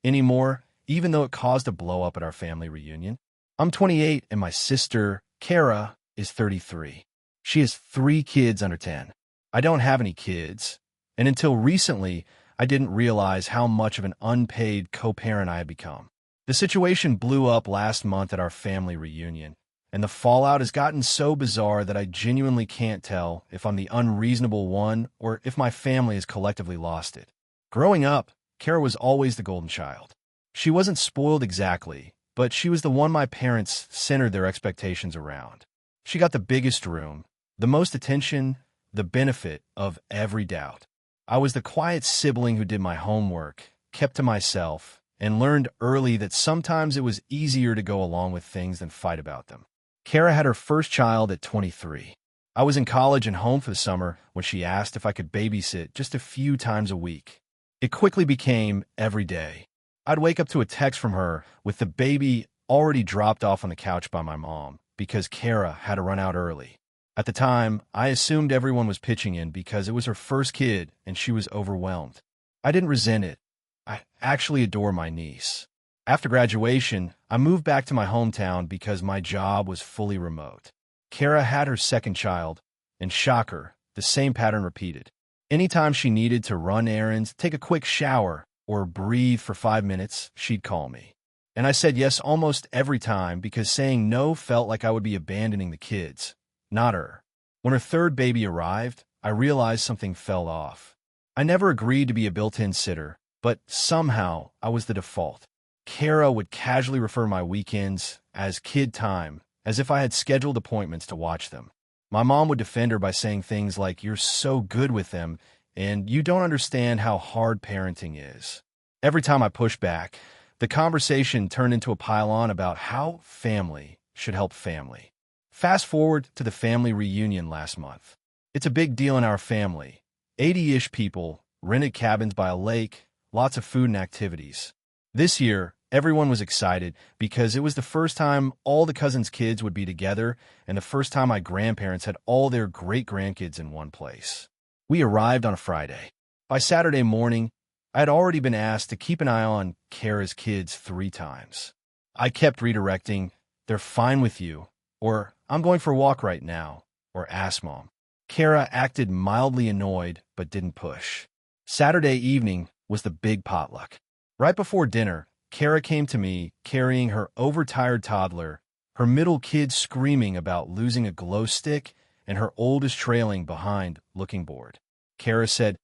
anymore, even though it caused a blow-up at our family reunion. I'm 28 and my sister, Kara, is 33. She has 3 kids under 10. I don't have any kids, and until recently, I didn't realize how much of an unpaid co-parent I had become. The situation blew up last month at our family reunion, and the fallout has gotten so bizarre that I genuinely can't tell if I'm the unreasonable one or if my family has collectively lost it. Growing up, Kara was always the golden child. She wasn't spoiled exactly, but she was the one my parents centered their expectations around. She got the biggest room, the most attention, the benefit of every doubt. I was the quiet sibling who did my homework, kept to myself, and learned early that sometimes it was easier to go along with things than fight about them. Kara had her first child at 23. I was in college and home for the summer when she asked if I could babysit just a few times a week. It quickly became every day. I'd wake up to a text from her with the baby already dropped off on the couch by my mom because Kara had to run out early. At the time, I assumed everyone was pitching in because it was her first kid and she was overwhelmed. I didn't resent it. I actually adore my niece. After graduation, I moved back to my hometown because my job was fully remote. Kara had her second child, and shocker, the same pattern repeated. Anytime she needed to run errands, take a quick shower, or breathe for 5 minutes, she'd call me. And I said yes almost every time because saying no felt like I would be abandoning the kids. Not her. When her third baby arrived, I realized something fell off. I never agreed to be a built-in sitter, but somehow I was the default. Kara would casually refer to my weekends as kid time, as if I had scheduled appointments to watch them. My mom would defend her by saying things like, "You're so good with them, and you don't understand how hard parenting is." Every time I pushed back, the conversation turned into a pile-on about how family should help family. Fast forward to the family reunion last month. It's a big deal in our family. 80-ish people, rented cabins by a lake, lots of food and activities. This year, everyone was excited because it was the first time all the cousins' kids would be together and the first time my grandparents had all their great-grandkids in one place. We arrived on a Friday. By Saturday morning, I had already been asked to keep an eye on Kara's kids 3 times. I kept redirecting, "They're fine with you," or "I'm going for a walk right now," or "Ask Mom." Kara acted mildly annoyed but didn't push. Saturday evening was the big potluck. Right before dinner, Kara came to me carrying her overtired toddler, her middle kid screaming about losing a glow stick, and her oldest trailing behind, looking bored. Kara said,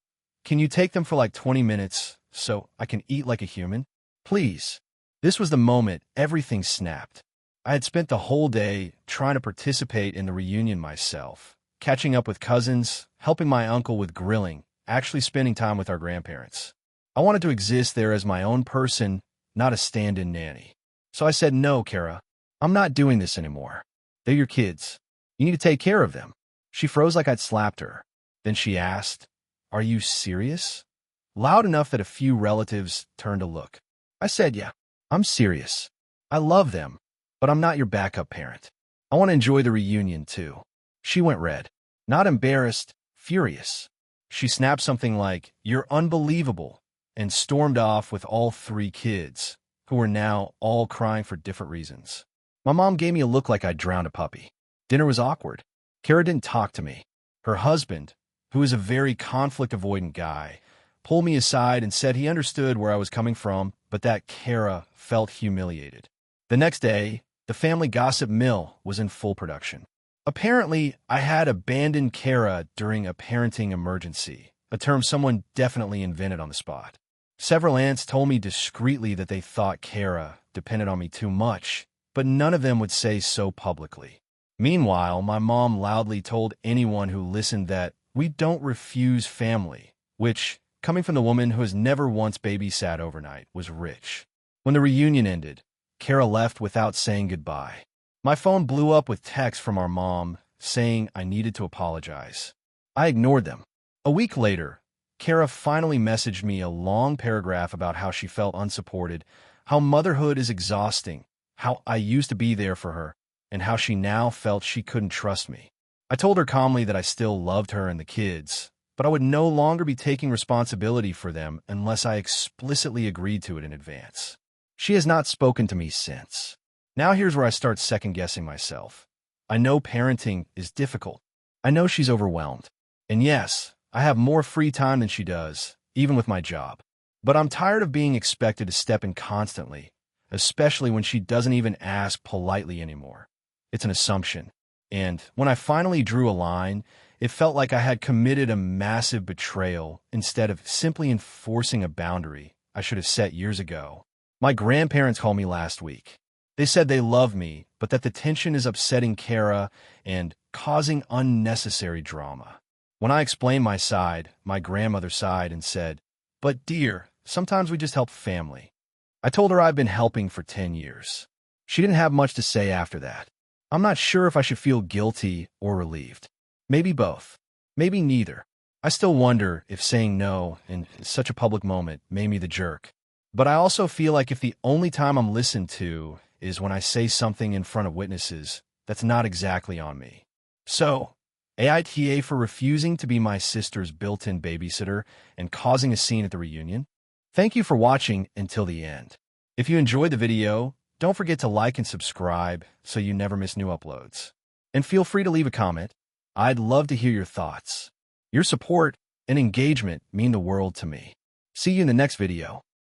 "Can you take them for like 20 minutes so I can eat like a human? Please." This was the moment everything snapped. I had spent the whole day trying to participate in the reunion myself, catching up with cousins, helping my uncle with grilling, actually spending time with our grandparents. I wanted to exist there as my own person, not a stand-in nanny. So I said, "No, Kara, I'm not doing this anymore. They're your kids. You need to take care of them." She froze like I'd slapped her. Then she asked, "Are you serious?" Loud enough that a few relatives turned to look. I said, "Yeah, I'm serious. I love them, but I'm not your backup parent. I want to enjoy the reunion, too." She went red. Not embarrassed, furious. She snapped something like, "You're unbelievable," and stormed off with all three kids, who were now all crying for different reasons. My mom gave me a look like I'd drowned a puppy. Dinner was awkward. Kara didn't talk to me. Her husband, who is a very conflict-avoidant guy, pulled me aside and said he understood where I was coming from, but that Kara felt humiliated. The next day, the family gossip mill was in full production. Apparently, I had abandoned Kara during a parenting emergency, a term someone definitely invented on the spot. Several aunts told me discreetly that they thought Kara depended on me too much, but none of them would say so publicly. Meanwhile, my mom loudly told anyone who listened that we don't refuse family, which, coming from the woman who has never once babysat overnight, was rich. When the reunion ended, Kara left without saying goodbye. My phone blew up with texts from our mom saying I needed to apologize. I ignored them. A week later, Kara finally messaged me a long paragraph about how she felt unsupported, how motherhood is exhausting, how I used to be there for her, and how she now felt she couldn't trust me. I told her calmly that I still loved her and the kids, but I would no longer be taking responsibility for them unless I explicitly agreed to it in advance. She has not spoken to me since. Now here's where I start second-guessing myself. I know parenting is difficult. I know she's overwhelmed. And yes, I have more free time than she does, even with my job. But I'm tired of being expected to step in constantly, especially when she doesn't even ask politely anymore. It's an assumption. And when I finally drew a line, it felt like I had committed a massive betrayal instead of simply enforcing a boundary I should have set years ago. My grandparents called me last week. They said they love me, but that the tension is upsetting Kara and causing unnecessary drama. When I explained my side, my grandmother sighed and said, "But dear, sometimes we just help family." I told her I've been helping for 10 years. She didn't have much to say after that. I'm not sure if I should feel guilty or relieved. Maybe both. Maybe neither. I still wonder if saying no in such a public moment made me the jerk. But I also feel like if the only time I'm listened to is when I say something in front of witnesses, that's not exactly on me. So, AITA for refusing to be my sister's built-in babysitter and causing a scene at the reunion. Thank you for watching until the end. If you enjoyed the video, don't forget to like and subscribe so you never miss new uploads. And feel free to leave a comment. I'd love to hear your thoughts. Your support and engagement mean the world to me. See you in the next video.